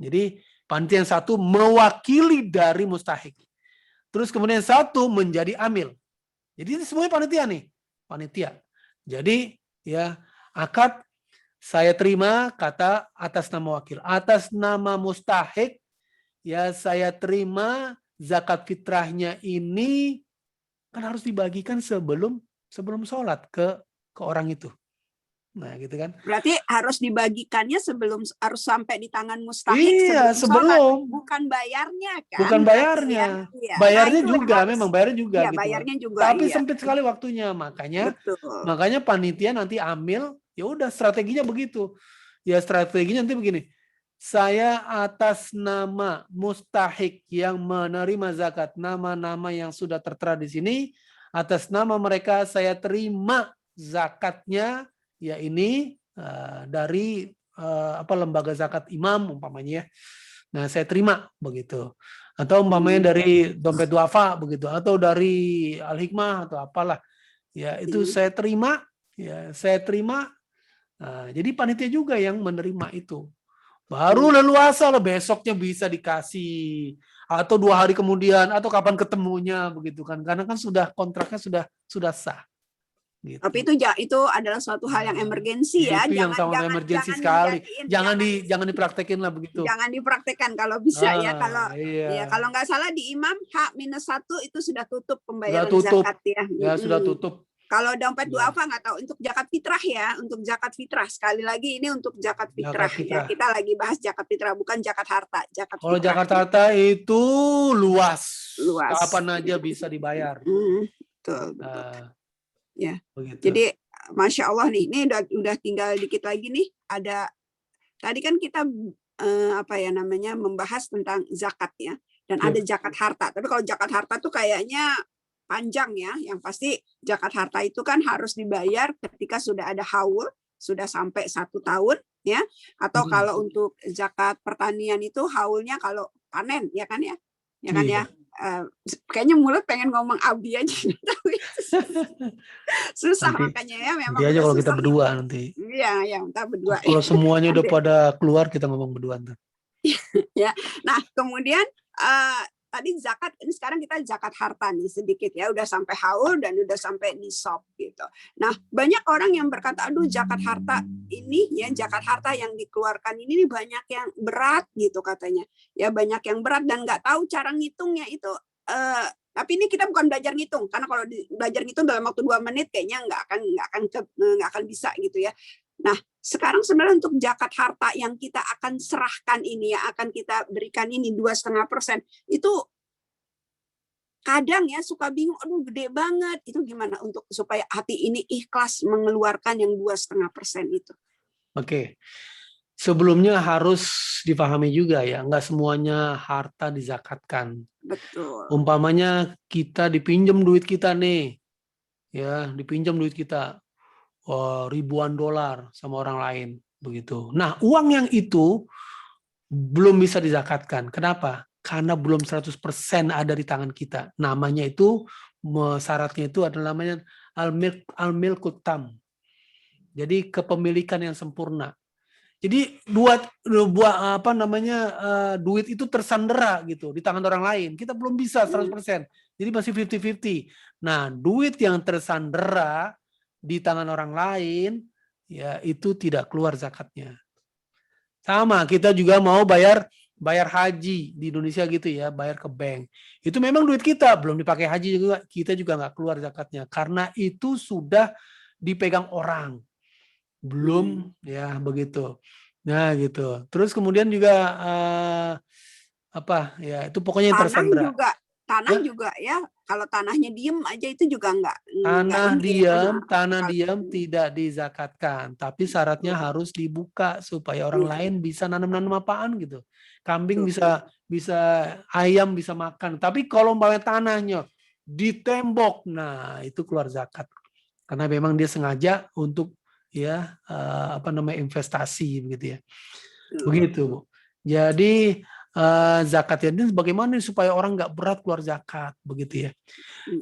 Jadi panitia yang satu mewakili dari mustahik. Terus kemudian satu menjadi amil. Jadi ini semuanya panitia nih. Panitia. Jadi ya akad saya terima kata atas nama wakil, atas nama mustahik ya saya terima zakat fitrahnya ini kan harus dibagikan sebelum sholat ke orang itu. Nah, gitu kan. Berarti harus dibagikannya harus sampai di tangan mustahik Iya, sebelum. Bukan bayarnya kan. Bukan bayarnya. Ya. Bayarnya juga memang bayarnya juga iya, gitu. Bayarnya juga. Tapi sempit sekali waktunya, makanya panitia nanti amil, ya udah strateginya begitu. Ya strateginya nanti begini. Saya atas nama mustahik yang menerima zakat, nama-nama yang sudah tertera di sini, atas nama mereka saya terima zakatnya. Ya ini dari lembaga zakat imam umpamanya ya. Nah saya terima begitu. Atau umpamanya dari dompet duafa begitu. Atau dari Al-Hikmah atau apalah. Ya itu saya terima. Ya saya terima. Nah, jadi panitia juga yang menerima itu. Baru leluasa lah besoknya bisa dikasih. Atau 2 hari kemudian. Atau kapan ketemunya begitu kan. Karena kan sudah kontraknya sudah sah. Gitu. Tapi itu adalah suatu hal yang emergensi ya. Itu yang sangat emergensi sekali. Jangan dipraktekin lah begitu. Jangan dipraktekkan kalau bisa ya. Kalau nggak salah di imam H-1 itu sudah tutup pembayaran zakat ya. Ya sudah tutup. Kalau dompet duafa nggak tahu untuk zakat fitrah ya, untuk zakat fitrah sekali lagi ini untuk zakat fitrah. Ya, kita lagi bahas zakat fitrah bukan zakat harta. Kalau zakat harta itu luas. Kapan aja bisa dibayar. Betul. Ya, begitu. Jadi masya Allah nih, ini udah tinggal dikit lagi nih. Ada tadi kan kita membahas tentang zakat ya, dan ada zakat harta. Tapi kalau zakat harta tuh kayaknya panjang ya. Yang pasti zakat harta itu kan harus dibayar ketika sudah ada haul, sudah sampai 1 tahun ya. Atau kalau untuk zakat pertanian itu haulnya kalau panen ya kan ya, ya. Kayaknya mulut pengen ngomong abi aja susah nanti, makanya ya memang nanti aja kalau kita berdua ya. Nanti ya kita berdua kalau semuanya udah pada keluar kita ngomong berdua ntar. Ya nah kemudian tadi zakat ini sekarang kita zakat harta nih sedikit ya udah sampai haul dan udah sampai nisab gitu. Nah banyak orang yang berkata aduh zakat harta ini ya zakat harta yang dikeluarkan ini nih banyak yang berat gitu katanya ya banyak yang berat dan nggak tahu cara ngitungnya itu. Tapi ini kita bukan belajar ngitung karena kalau belajar ngitung dalam waktu 2 menit kayaknya nggak akan bisa gitu ya. Nah sekarang sebenarnya untuk zakat harta yang kita akan serahkan ini ya akan kita berikan ini 2,5% itu kadang ya suka bingung, aduh gede banget itu gimana untuk supaya hati ini ikhlas mengeluarkan yang 2,5% itu. Oke. Sebelumnya harus dipahami juga ya, nggak semuanya harta dizakatkan. Betul. Umpamanya kita dipinjam duit kita nih, ya dipinjam duit kita ribuan dolar sama orang lain begitu. Nah uang yang itu belum bisa dizakatkan. Kenapa? Karena belum 100% ada di tangan kita. Namanya itu syaratnya itu adalah namanya al-milkut tam. Jadi kepemilikan yang sempurna. Jadi duit itu tersandera gitu di tangan orang lain. Kita belum bisa 100%. Jadi masih 50-50. Nah, duit yang tersandera di tangan orang lain ya itu tidak keluar zakatnya. Sama, kita juga mau bayar haji di Indonesia gitu ya, bayar ke bank. Itu memang duit kita, belum dipakai haji juga, kita juga nggak keluar zakatnya karena itu sudah dipegang orang. Belum ya begitu. Nah gitu. Terus kemudian juga itu pokoknya yang tersandera. Tanah juga ya, kalau tanahnya diem aja itu juga enggak Tanah diam tidak dizakatkan, tapi syaratnya harus dibuka supaya orang lain bisa nanam apaan gitu. Kambing bisa ayam bisa makan. Tapi kalau umpamanya tanahnya di tembok, nah itu keluar zakat. Karena memang dia sengaja untuk investasi begitu ya. Begitu, Bu. Jadi zakat ini bagaimana supaya orang nggak berat keluar zakat begitu ya.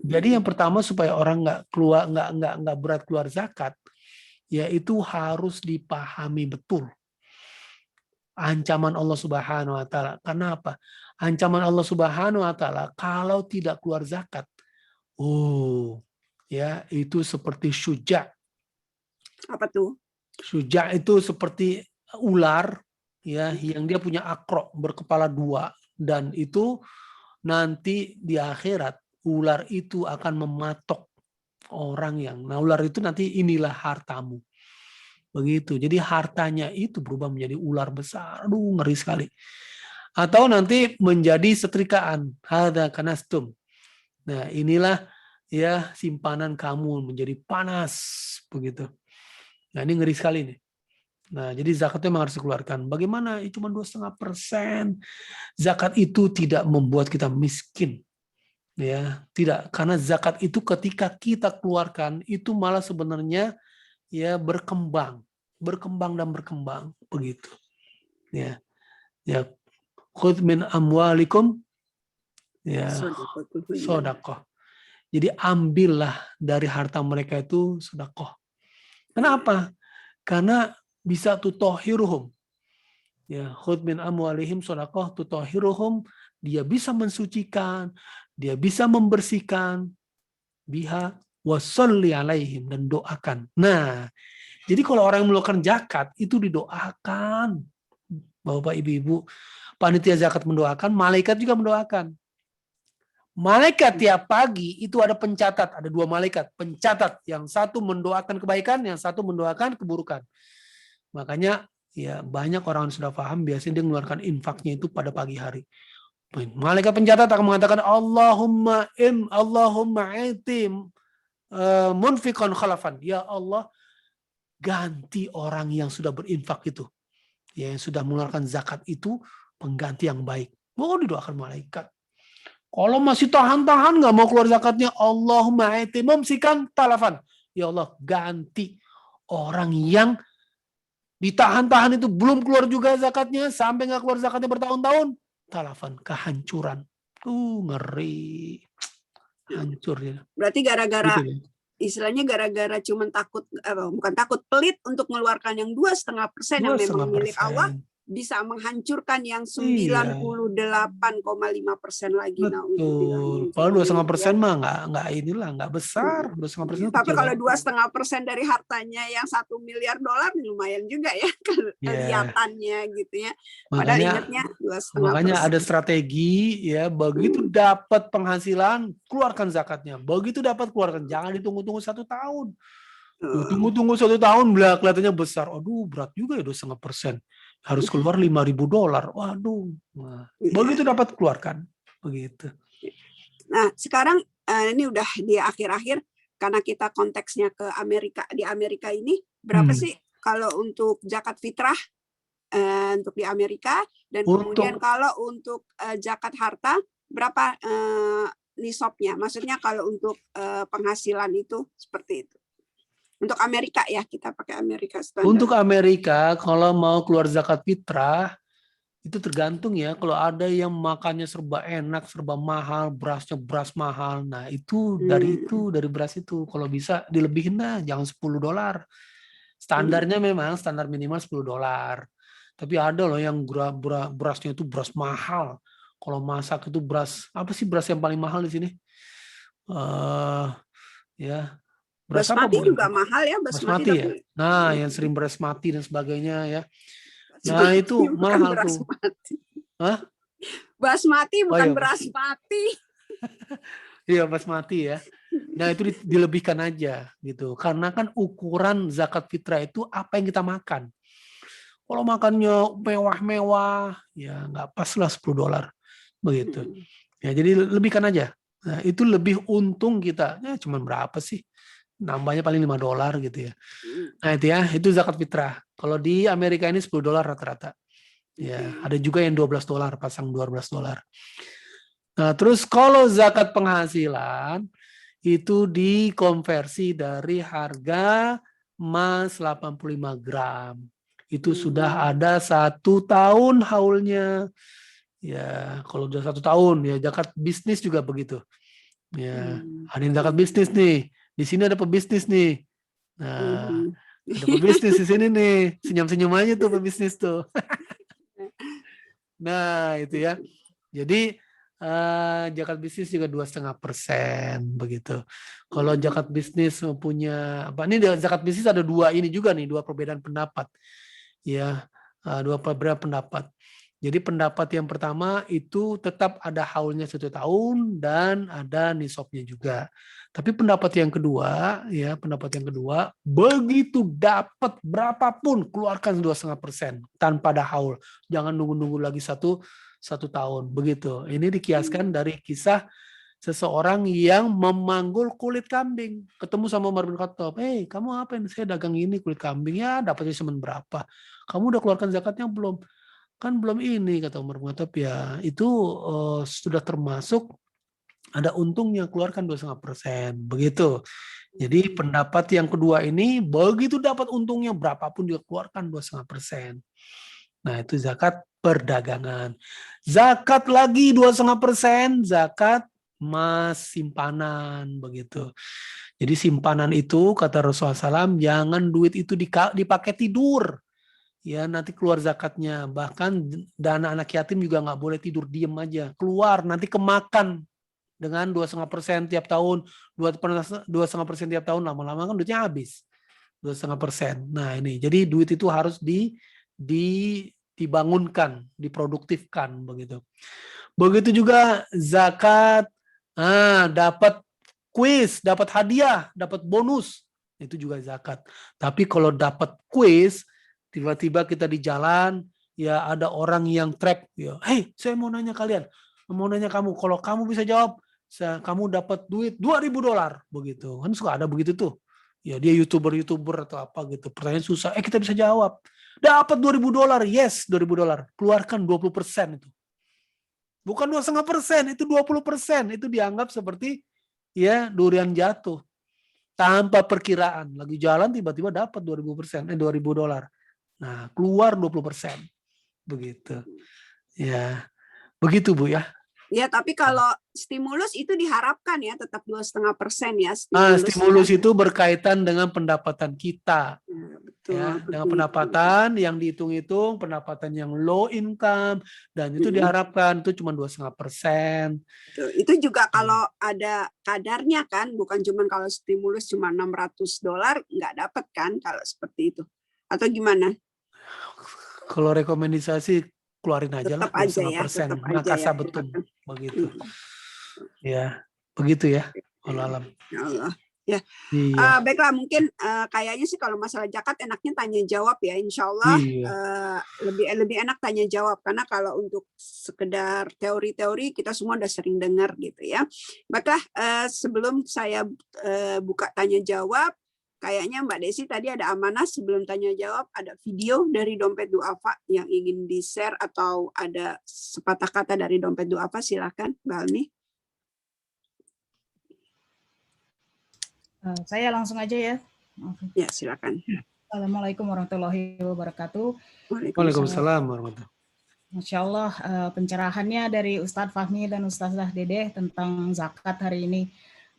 Jadi yang pertama supaya orang nggak berat keluar zakat, yaitu harus dipahami betul ancaman Allah Subhanahu wa taala. Kenapa? Ancaman Allah Subhanahu wa taala kalau tidak keluar zakat, itu seperti syuja. Apa tuh? Syuja itu seperti ular ya yang dia punya akrok berkepala 2 dan itu nanti di akhirat ular itu akan mematok orang ular itu nanti inilah hartamu. Begitu. Jadi hartanya itu berubah menjadi ular besar. Aduh, ngeri sekali. Atau nanti menjadi setrikaan. Hadza kanastum. Nah, inilah ya simpanan kamu menjadi panas begitu. Nah, ini ngeri sekali nih. Nah, jadi zakatnya memang harus dikeluarkan. Bagaimana? Cuma 2,5%. Zakat itu tidak membuat kita miskin. Ya, tidak. Karena zakat itu ketika kita keluarkan itu malah sebenarnya ya berkembang dan berkembang begitu. Ya. Ya, khudz min amwalikum ya sedekah. Jadi ambillah dari harta mereka itu sedekah. Kenapa? Karena bisa tutahhiruhum. Ya, khudz min amwalihim sedekah tutahhiruhum, dia bisa mensucikan, dia bisa membersihkan biha wasalli alaihim dan doakan. Nah, jadi kalau orang yang melakukan zakat itu didoakan. Bapak Ibu, panitia zakat mendoakan, malaikat juga mendoakan. Malaikat tiap pagi itu ada pencatat, ada 2 malaikat pencatat, yang satu mendoakan kebaikan, yang satu mendoakan keburukan. Makanya ya banyak orang yang sudah paham biasanya dia mengeluarkan infaknya itu pada pagi hari. Malaikat pencatat akan mengatakan Allahumma itim munfiqan khalafan. Ya Allah, ganti orang yang sudah berinfak itu, ya, yang sudah mengeluarkan zakat itu pengganti yang baik. Mau didoakan malaikat. Kalau masih tahan-tahan nggak mau keluar zakatnya, Allahumma itim mumsikan talafan. Ya Allah, ganti orang yang ditahan-tahan itu belum keluar juga zakatnya, sampai nggak keluar zakatnya bertahun-tahun, talafan, kehancuran. Ngeri. Hancur ya. Berarti gara-gara gitu, ya. Istilahnya gara-gara cuman pelit untuk mengeluarkan yang 2,5% yang memang milik Allah, bisa menghancurkan yang 98,5% lagi. Betul. Kalau 2,5% mah nggak besar. 2,5% Tapi kalau 2,5% dari hartanya yang $1 miliar lumayan juga ya kelihatannya gitu ya. Padahal ingatnya 2,5%. Makanya ada strategi ya. Begitu dapat penghasilan, keluarkan zakatnya. Begitu dapat keluarkan. Jangan ditunggu-tunggu 1 tahun. Tunggu 1 tahun, kelihatannya besar. Aduh, berat juga ya 2,5%. Harus keluar $5.000. Waduh. Nah, begitu dapat keluarkan. Begitu. Nah, sekarang ini udah di akhir-akhir, karena kita konteksnya ke Amerika. Di Amerika ini berapa sih kalau untuk zakat fitrah untuk di Amerika, dan kemudian kalau untuk zakat harta berapa nisabnya? Maksudnya kalau untuk penghasilan itu seperti itu. Untuk Amerika ya, kita pakai Amerika standar. Untuk Amerika, kalau mau keluar zakat fitrah, itu tergantung ya. Kalau ada yang makannya serba enak, serba mahal, berasnya beras mahal, nah itu dari beras itu. Kalau bisa dilebihin jangan $10. Standarnya memang standar minimal $10. Tapi ada loh yang berasnya itu beras mahal. Kalau masak itu beras, apa sih beras yang paling mahal di sini? Ya, beras apa Basmati Bu? juga mahal ya, Basmati ya. tapi Nah, yang sering basmati dan sebagainya ya. Nah, itu bukan mahal beras tuh. mati. Hah? Basmati Oh, bukan iya. beras mati. Iya, basmati ya. Nah, itu dilebihkan aja gitu. Karena kan ukuran zakat fitrah itu apa yang kita makan. Kalau makannya mewah-mewah, ya nggak pas lah $10 begitu. Ya, jadi lebihkan aja. Nah, itu lebih untung kita. Ya, cuman berapa sih? Nambahnya paling $5 gitu ya. Nah, itu ya, itu zakat fitrah. Kalau di Amerika ini $10 rata-rata. Ya, ada juga yang $12 pasang $12. Nah, terus kalau zakat penghasilan itu dikonversi dari harga emas 85 gram. Itu sudah ada 1 tahun haulnya. Ya, kalau udah 1 tahun ya zakat bisnis juga begitu. Ya, ada yang zakat bisnis nih. Di sini ada pebisnis nih. Nah, ada pebisnis di sini nih. Senyum-senyum aja tuh pebisnis tuh. Nah, itu ya. Jadi zakat bisnis juga 2,5% begitu. Kalau zakat bisnis punya apa? Ini zakat bisnis ada 2 ini juga nih, 2 perbedaan pendapat. Ya, 2 perbedaan pendapat. Jadi pendapat yang pertama itu tetap ada haulnya 1 tahun dan ada nisabnya juga. Tapi pendapat yang kedua, begitu dapat berapapun keluarkan 2,5% tanpa ada haul. Jangan nunggu-nunggu lagi satu tahun begitu. Ini dikiaskan dari kisah seseorang yang memanggul kulit kambing. Ketemu sama Umar bin Khattab. Kamu apa ini? Saya dagang ini kulit kambing. Ya, dapatnya cuma berapa? Kamu udah keluarkan zakatnya belum? Kan belum ini, kata Umar bin Khattab. Ya, itu sudah termasuk ada untungnya, keluarkan 2,5%. Begitu. Jadi pendapat yang kedua ini, begitu dapat untungnya berapapun juga keluarkan 2,5%. Nah, itu zakat perdagangan. Zakat lagi 2,5%, zakat emas simpanan begitu. Jadi simpanan itu kata Rasulullah SAW, jangan duit itu dipakai tidur. Ya, nanti keluar zakatnya. Bahkan dana anak yatim juga nggak boleh tidur diem aja. Keluar, nanti kemakan dengan 2,5% tiap tahun. 2,5% tiap tahun, lama-lama kan duitnya habis. 2,5%. Nah, ini. Jadi duit itu harus dibangunkan, diproduktifkan begitu. Begitu juga zakat, dapat kuis, dapat hadiah, dapat bonus, itu juga zakat. Tapi kalau dapat kuis, tiba-tiba kita di jalan, ya ada orang yang track, ya, saya mau nanya kalian, mau nanya kamu, kalau kamu bisa jawab, kamu dapat duit $2.000 begitu. Kan suka ada begitu tuh. Ya dia YouTuber atau apa gitu. Pertanyaan susah, kita bisa jawab. Dapat $2.000, yes $2.000. Keluarkan 20% itu. Bukan 2,5%, itu 20%. Itu dianggap seperti ya durian jatuh. Tanpa perkiraan. Lagi jalan tiba-tiba dapat $2.000. Nah, keluar 20%. Begitu. Ya. Begitu Bu ya. Ya, tapi kalau stimulus itu diharapkan ya tetap 2,5% ya. Stimulus itu berkaitan dengan pendapatan kita. Betul, Ya, dengan pendapatan yang dihitung-hitung, pendapatan yang low income, dan itu diharapkan itu cuma 2,5%. Itu juga kalau ada kadarnya kan, bukan cuma kalau stimulus cuma $600 nggak dapat kan kalau seperti itu. Atau gimana? Kalau rekomendasi keluarin aja tetap lah 2,5%. Makasa betul begitu. Ya, begitu ya. Allah. Ya Allah. Ya, iya. Baiklah mungkin kayaknya sih kalau masalah zakat enaknya tanya jawab ya, insya Allah lebih enak tanya jawab karena kalau untuk sekedar teori-teori kita semua udah sering dengar gitu ya. Baiklah sebelum saya buka tanya jawab, kayaknya Mbak Desi tadi ada amanah sebelum tanya jawab ada video dari Dompet Duafa yang ingin di-share atau ada sepatah kata dari Dompet Duafa, silakan Mbak Almi. Saya langsung aja ya. Ya, silakan. Assalamualaikum warahmatullahi wabarakatuh. Waalaikumsalam warahmatullahi. Masya Allah, pencerahannya dari Ustadz Fahmi dan Ustazah Dedeh tentang zakat hari ini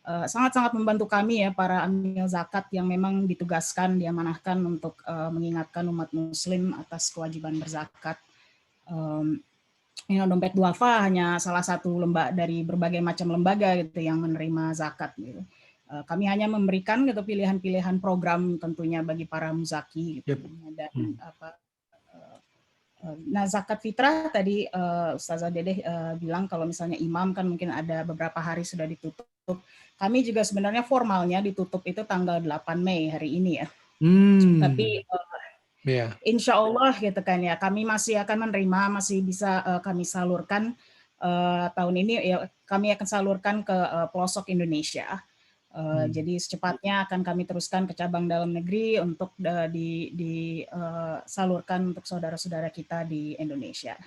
sangat-sangat membantu kami ya para amil zakat yang memang ditugaskan, diamanahkan untuk mengingatkan umat muslim atas kewajiban berzakat. Dompet duafa hanya salah satu dari berbagai macam lembaga gitu yang menerima zakat gitu. Kami hanya memberikan gitu pilihan-pilihan program tentunya bagi para muzaki gitu. Dan nah, zakat fitrah tadi Ustazah Dedeh bilang kalau misalnya imam kan mungkin ada beberapa hari sudah ditutup. Kami juga sebenarnya formalnya ditutup itu tanggal 8 Mei hari ini ya. Tapi insya Allah gitu kan ya, kami masih akan menerima, masih bisa kami salurkan tahun ini ya, kami akan salurkan ke pelosok Indonesia. Jadi secepatnya akan kami teruskan ke cabang dalam negeri untuk disalurkan untuk saudara-saudara kita di Indonesia.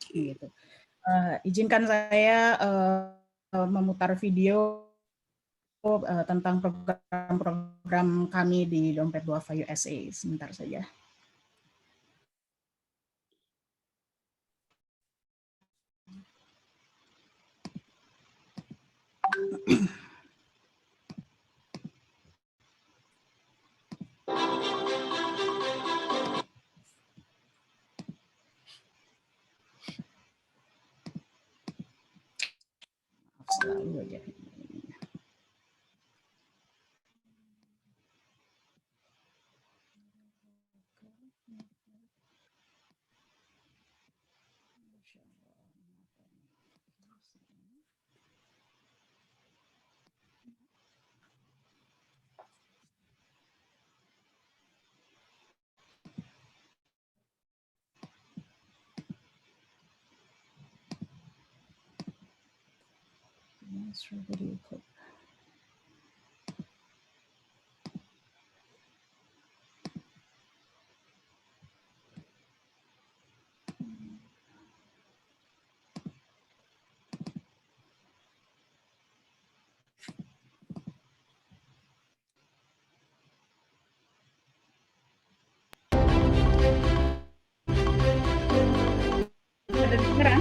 Gitu. Izinkan saya memutar video tentang program-program kami di Dompet Duafa USA sebentar saja. Selalu aja. Video clip. Ada dengeran?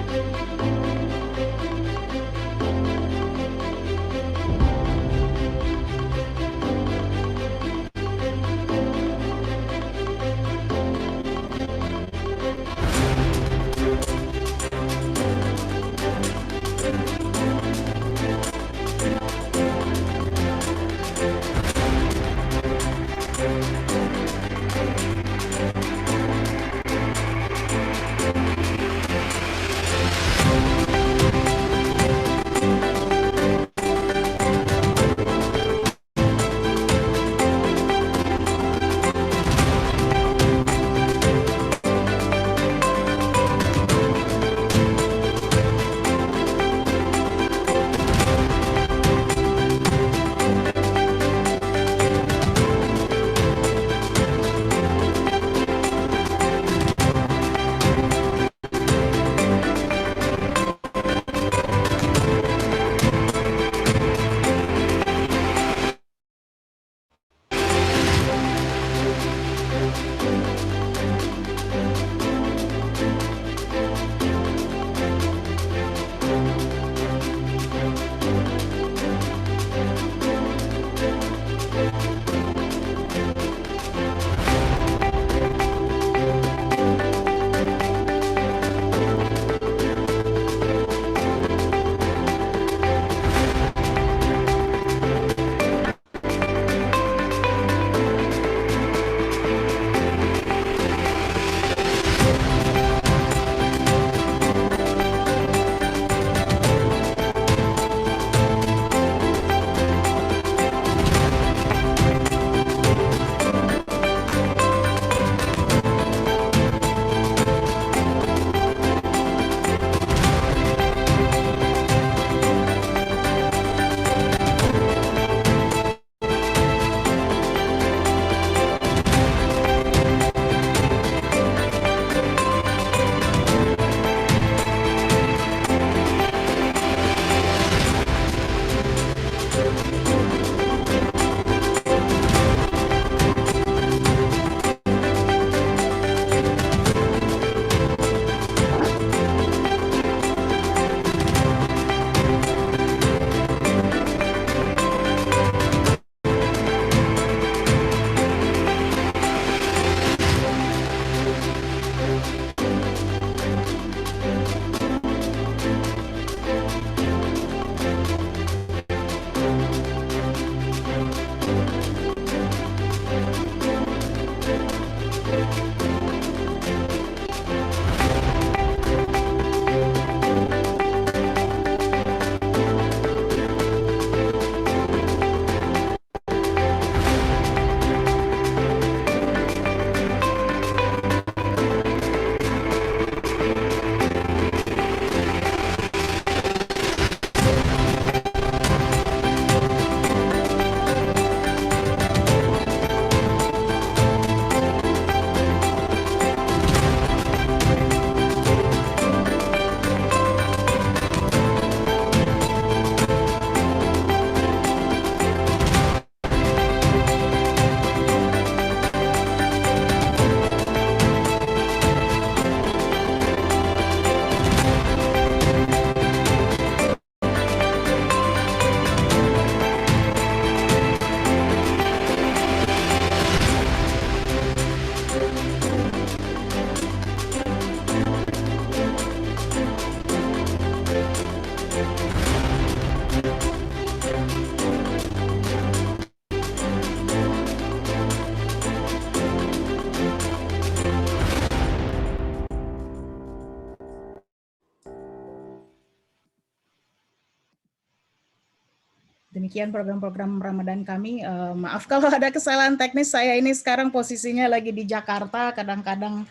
demikian program-program Ramadan kami. Maaf kalau ada kesalahan teknis, saya ini sekarang posisinya lagi di Jakarta. Kadang-kadang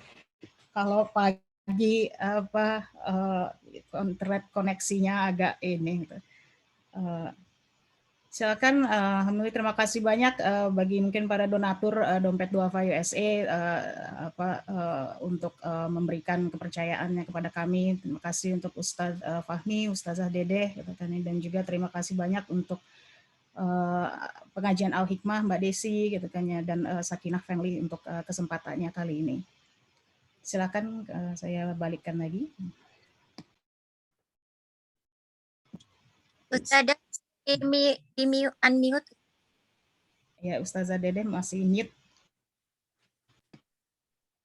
kalau pagi internet koneksinya agak ini. Silakan, Alhamdulillah terima kasih banyak bagi mungkin para donatur Dompet Duafa USA untuk memberikan kepercayaannya kepada kami. Terima kasih untuk Ustadz Fahmi, Ustazah Dedeh, dan juga terima kasih banyak untuk pengajian Al-Hikmah Mbak Desi gitu kan ya, dan Sakinah Family untuk kesempatannya kali ini. Silakan saya balikkan lagi. Ustazah unmute. Ya, Ustazah Dedeh masih mute.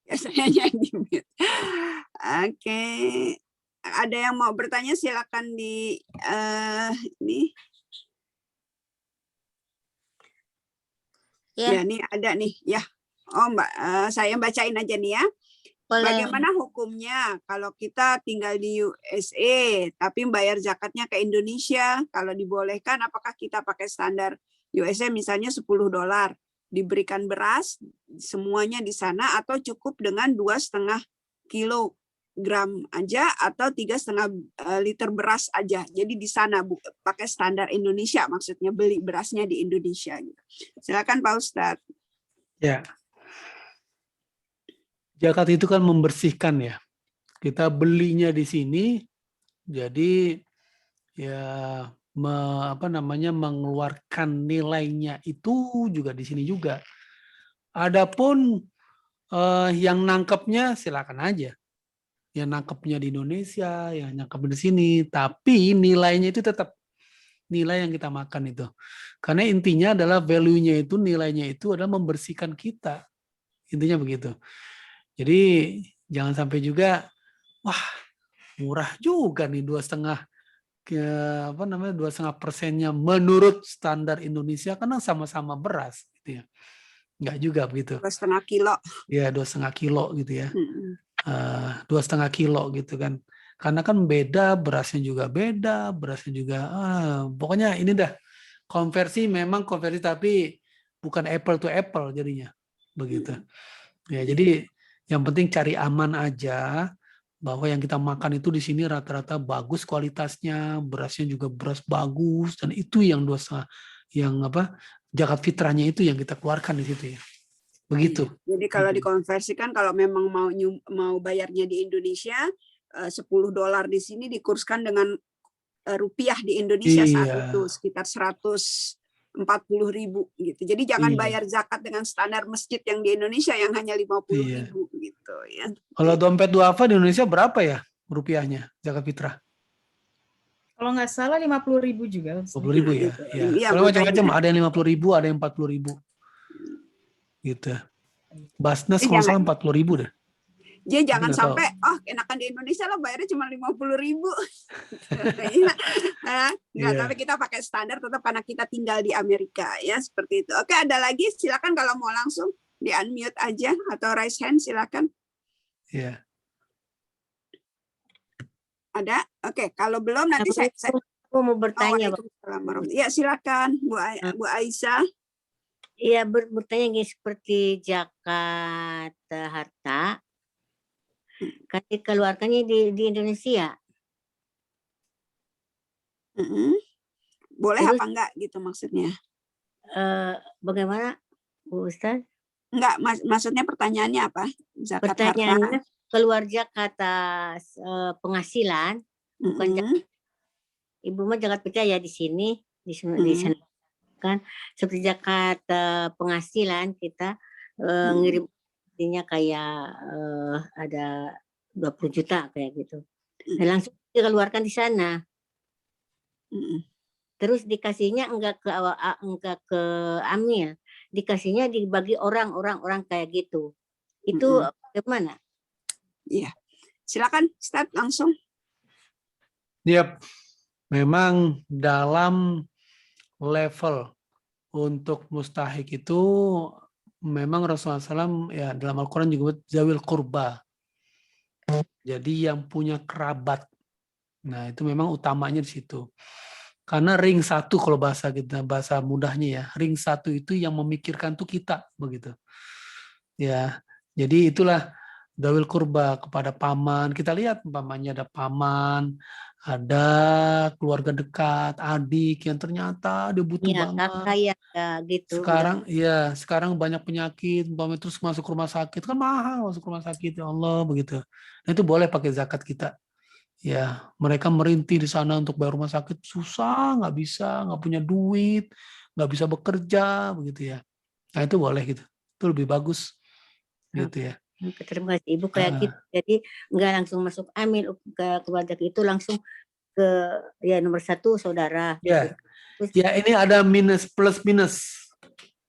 Ya, saya di mute. Oke. Ada yang mau bertanya silakan di ini. Ya, nih ada nih. Ya. Oh, Mbak, saya bacain aja nih ya. Boleh. Bagaimana hukumnya kalau kita tinggal di USA tapi bayar zakatnya ke Indonesia? Kalau dibolehkan, apakah kita pakai standar USA misalnya $10, diberikan beras semuanya di sana, atau cukup dengan 2,5 kilogram aja, atau 3,5 liter beras aja? Jadi di sana pakai standar Indonesia, maksudnya beli berasnya di Indonesia. Silakan Pak Ustadz. Ya. Zakat itu kan membersihkan ya. Kita belinya di sini, jadi ya mengeluarkan nilainya itu juga di sini juga. Adapun yang nangkepnya silakan aja. Yang nangkepnya di Indonesia, yang nangkep di sini, tapi nilainya itu tetap nilai yang kita makan itu. Karena intinya adalah value-nya itu, nilainya itu adalah membersihkan kita. Intinya begitu. Jadi jangan sampai juga, wah murah juga nih 2,5% menurut standar Indonesia, karena sama-sama beras gitu ya. Enggak juga begitu. 2,5 kilo. Ya 2,5 kilo gitu ya. 2,5 kilo gitu kan. Karena kan beda, berasnya juga beda, pokoknya ini dah konversi tapi bukan apple to apple jadinya begitu. Ya jadi yang penting cari aman aja, bahwa yang kita makan itu di sini rata-rata bagus kualitasnya, berasnya juga beras bagus, dan itu yang zakat fitrahnya itu yang kita keluarkan di situ ya. Begitu. Jadi kalau dikonversikan, kalau memang mau bayarnya di Indonesia, $10 di sini dikurskan dengan rupiah di Indonesia saat itu sekitar 140.000 gitu. Jadi jangan bayar zakat dengan standar masjid yang di Indonesia yang hanya 50.000 gitu ya. Kalau dompet duafa di Indonesia berapa ya rupiahnya zakat fitrah? Kalau nggak salah 50.000 juga. 50.000 ya. Ya. Kalau macam-macam, ada yang 50.000, ada yang 40.000. Gitu. Basnas kalau salah 40.000 deh. Jadi jangan sampai enakan di Indonesia lah bayarnya cuma 50.000. Nggak, tapi kita pakai standar tetap karena kita tinggal di Amerika ya, seperti itu. Oke, ada lagi, silakan kalau mau langsung di unmute aja atau raise hand, silakan. Iya. Ada? Oke, kalau belum nanti saya mau bertanya, ya silakan Bu Aisyah. Iya, bertanya seperti zakat harta kan dikeluarkannya di Indonesia. Boleh. Terus, apa enggak gitu maksudnya? Bagaimana Bu Ustaz? Enggak, maksudnya pertanyaannya apa? Zakat pertanyaannya harta. Keluar zakat atas penghasilan, bukan zakat. Ibu mah zakat percaya di sini, di sana kan seperti zakat penghasilan kita ngirim artinya kayak ada 20 juta kayak gitu. Dan langsung dikeluarkan di sana. Terus dikasihnya enggak ke Amil, dikasihnya dibagi orang kayak gitu. Itu bagaimana? Iya. Silakan Ustaz langsung. Yap. Memang dalam level untuk mustahik itu memang Rasulullah SAW ya dalam Al-Quran juga zawil kurba. Jadi yang punya kerabat. Nah itu memang utamanya di situ. Karena ring satu kalau bahasa kita, bahasa mudahnya ya, ring satu itu yang memikirkan tuh kita begitu. Ya, jadi itulah dawil kurba kepada paman. Kita lihat umpamanya ada paman, ada keluarga dekat, adik yang ternyata dia butuh Iya, banget. kakak ya gitu. Sekarang ya, sekarang banyak penyakit, umpamanya terus masuk rumah sakit kan mahal masuk rumah sakit, ya Allah begitu. Nah, itu boleh pakai zakat kita. Ya, mereka merintih di sana untuk bayar rumah sakit susah, nggak bisa, nggak punya duit, nggak bisa bekerja, begitu ya. Nah itu boleh gitu, itu lebih bagus, gitu ya. Terima kasih Ibu kayak gitu. Jadi nggak langsung masuk amil ke keluarga itu, langsung ke ya nomor 1 saudara. Ya, Terus, ya ini ada minus plus minus.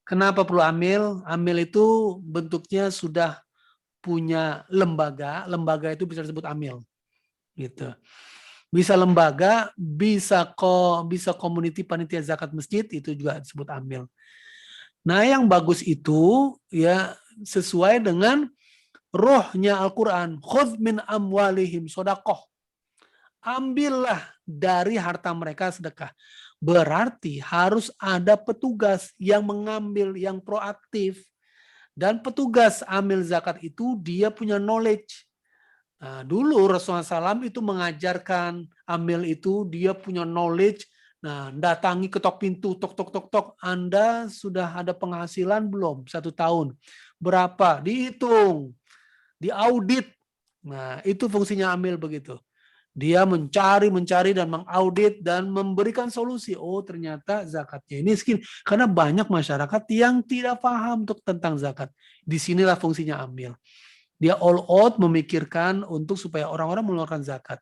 Kenapa perlu amil? Amil itu bentuknya sudah punya lembaga, lembaga itu bisa disebut amil. Gitu. Bisa lembaga, bisa community panitia zakat masjid, itu juga disebut amil. Nah, yang bagus itu ya sesuai dengan rohnya Al-Qur'an. Khudz min amwalihim shadaqah. Ambillah dari harta mereka sedekah. Berarti harus ada petugas yang mengambil, yang proaktif. Dan petugas amil zakat itu dia punya knowledge. Nah, dulu Rasulullah SAW itu mengajarkan amil itu, dia punya knowledge. Nah, datangi ketok pintu, tok tok tok tok. Anda sudah ada penghasilan belum 1 tahun? Berapa? Dihitung, diaudit. Nah, itu fungsinya amil begitu. Dia mencari dan mengaudit dan memberikan solusi. Oh, ternyata zakatnya ini segini. Karena banyak masyarakat yang tidak paham tentang zakat. Disinilah fungsinya amil. Dia all out memikirkan untuk supaya orang-orang mengeluarkan zakat.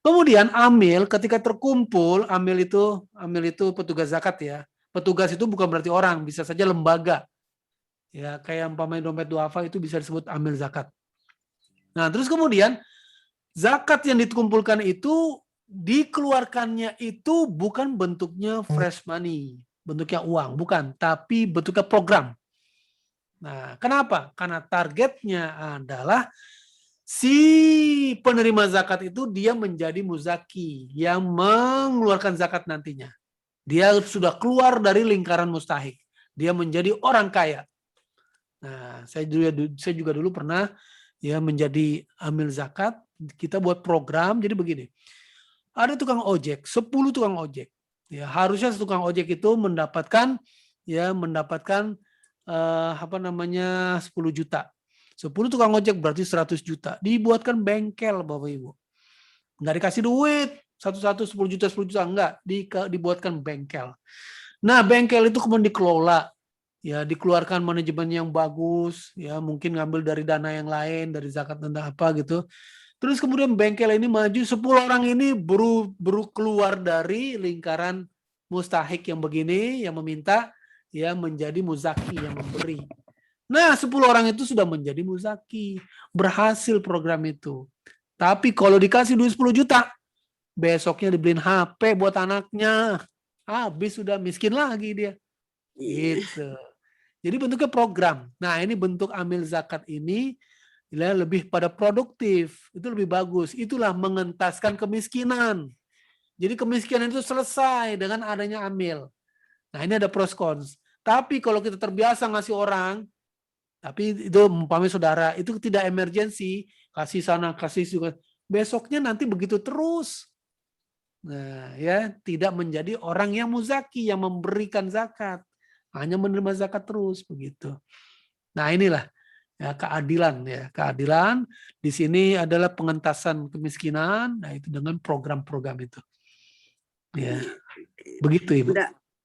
Kemudian amil ketika terkumpul, amil itu petugas zakat ya. Petugas itu bukan berarti orang, bisa saja lembaga. Ya, kayak umpamanya dompet duafa itu bisa disebut amil zakat. Nah, terus kemudian zakat yang dikumpulkan itu dikeluarkannya itu bukan bentuknya fresh money, bentuknya uang, bukan, tapi bentuknya program. Nah, kenapa? Karena targetnya adalah si penerima zakat itu dia menjadi muzaki yang mengeluarkan zakat nantinya. Dia sudah keluar dari lingkaran mustahik. Dia menjadi orang kaya. Nah, saya juga dulu pernah ya menjadi amil zakat. Kita buat program, jadi begini. Ada tukang ojek, 10 tukang ojek. Ya, harusnya tukang ojek itu mendapatkan 10 juta. 10 tukang ojek berarti 100 juta. Dibuatkan bengkel Bapak Ibu. Enggak dikasih duit. Satu-satu 10 juta, enggak. Dibuatkan bengkel. Nah, bengkel itu kemudian dikelola. Ya, dikeluarkan manajemen yang bagus. Ya, mungkin ngambil dari dana yang lain, dari zakat dan apa gitu. Terus kemudian bengkel ini maju, 10 orang ini baru keluar dari lingkaran mustahik yang begini, yang meminta, ya menjadi muzaki yang memberi. Nah, 10 orang itu sudah menjadi muzaki. Berhasil program itu. Tapi kalau dikasih duit 10 juta, besoknya dibeliin HP buat anaknya. Habis sudah miskin lagi dia. Gitu. Jadi bentuknya program. Nah, ini bentuk amil zakat ini lebih pada produktif. Itu lebih bagus. Itulah mengentaskan kemiskinan. Jadi kemiskinan itu selesai dengan adanya amil. Nah, ini ada pros cons. Tapi kalau kita terbiasa ngasih orang, tapi itu umpamanya saudara, itu tidak emergensi, kasih sana, kasih juga. Besoknya nanti begitu terus. Nah, ya, tidak menjadi orang yang muzaki, yang memberikan zakat. Hanya menerima zakat terus begitu. Nah, inilah ya, keadilan ya. Keadilan di sini adalah pengentasan kemiskinan, nah itu dengan program-program itu. Ya. Begitu Ibu.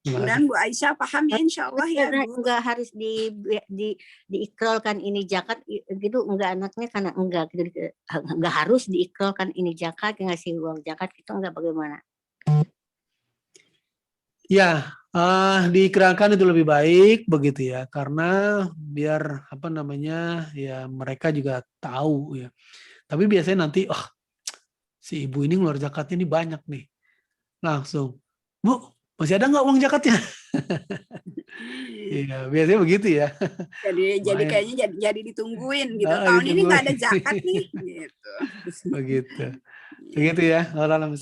Dan Bu Aisyah paham ya insya Allah ya Bu. Enggak harus diikrolkan ini zakat gitu, enggak anaknya karena enggak gitu, enggak harus diikrolkan ini zakat, ngasih uang zakat itu enggak, bagaimana? Ya, diikrarkan itu lebih baik begitu ya, karena biar ya mereka juga tahu ya. Tapi biasanya nanti si ibu ini ngeluar zakatnya ini banyak nih. Langsung, Bu, masih ada nggak uang zakatnya? Iya, biasanya begitu ya. Jadi kayaknya jadi ditungguin gitu. Tahun ini nggak ada zakat nih. Gitu. Begitu ya. Allah alam.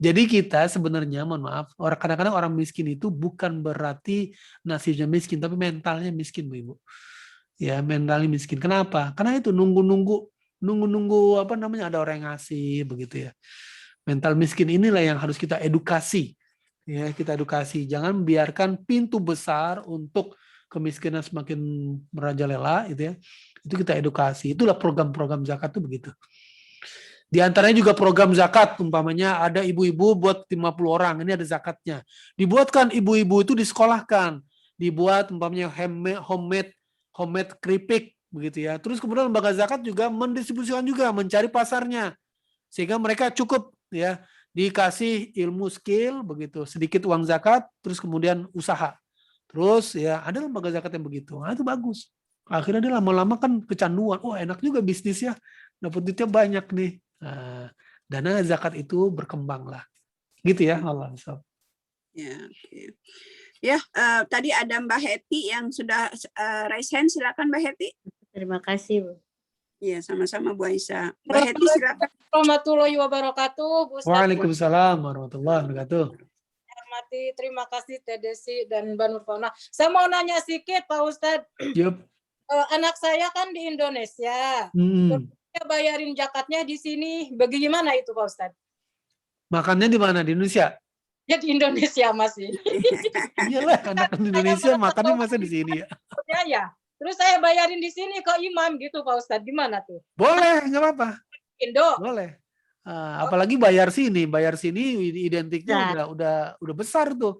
Jadi kita sebenarnya, mohon maaf, kadang-kadang orang miskin itu bukan berarti nasibnya miskin, tapi mentalnya miskin, Bu Ibu. Ya, mentalnya miskin. Kenapa? Karena itu nunggu apa namanya, ada orang yang ngasih begitu ya. Mental miskin inilah yang harus kita edukasi. Ya, kita edukasi. Jangan biarkan pintu besar untuk kemiskinan semakin merajalela, gitu ya. Itu kita edukasi. Itulah program-program zakat itu begitu. Di antaranya juga program zakat, umpamanya ada ibu-ibu buat 50 orang, ini ada zakatnya. Dibuatkan ibu-ibu itu disekolahkan, dibuat umpamanya homemade keripik begitu ya. Terus kemudian lembaga zakat juga mendistribusikan juga, mencari pasarnya. Sehingga mereka cukup ya, dikasih ilmu skill begitu, sedikit uang zakat, terus kemudian usaha. Terus ya ada lembaga zakat yang begitu. Nah, itu bagus. Akhirnya dia lama-lama kan kecanduan. Oh, enak juga bisnis ya. Dapat duitnya banyak nih. Nah, dana zakat itu berkembang lah. Gitu ya, Allah. Ya, oke. Ya, tadi ada Mbak Heti yang sudah raise hand. Silakan Mbak Heti. Terima kasih, Bu. Iya, sama-sama Bu Aisyah. Mbak Heti silakan. Warahmatullahi wabarakatuh, Bu Ustadz. Waalaikumsalam warahmatullahi wabarakatuh. Terima kasih Teh Desi dan Mbak Nurfauna. Saya mau nanya sedikit Pak Ustadz. Yup. Anak saya kan di Indonesia. Saya bayarin zakatnya di sini. Bagaimana itu Pak Ustadz? Makannya di mana? Di Indonesia? Ya di Indonesia masih. Iyalah, anak di Indonesia makannya masa di sini ya. Ya. Terus saya bayarin di sini ke imam gitu Pak Ustadz. Gimana tuh? Boleh, nggak apa-apa. Indo. Boleh. Apalagi bayar sini identiknya udah besar tuh.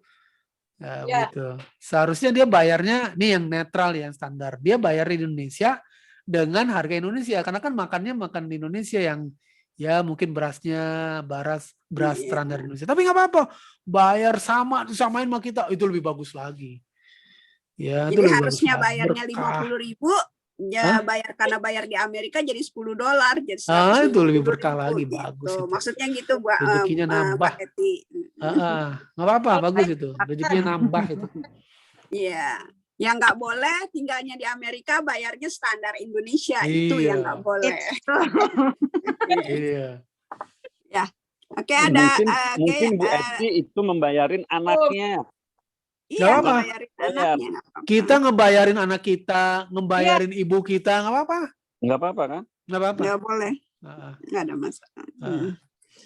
Ya, begitu. Seharusnya dia bayarnya nih yang netral, yang standar. Dia bayar di Indonesia dengan harga Indonesia, karena kan makan di Indonesia yang ya mungkin berasnya beras standar Indonesia. Tapi nggak apa-apa, bayar disamain sama kita, itu lebih bagus lagi. Ya, jadi harusnya bayarnya 50.000, ya karena bayar di Amerika jadi $10, jadi itu lebih berkah lagi, gitu. Bagus itu. Maksudnya gitu, Bu. Rezekinya nambah. Nggak apa-apa, bagus itu. Rezekinya nambah itu. Iya. Yang nggak boleh tinggalnya di Amerika bayarnya standar Indonesia, itu yang nggak boleh. Iya. Ya. Oke, ada mungkin Bu Esti itu membayarin anaknya. Iya, kita ngebayarin anak kita, ngebayarin ibu kita, nggak apa-apa. Nggak apa-apa kan? Nggak apa-apa. Nggak boleh. Nggak ada masalah.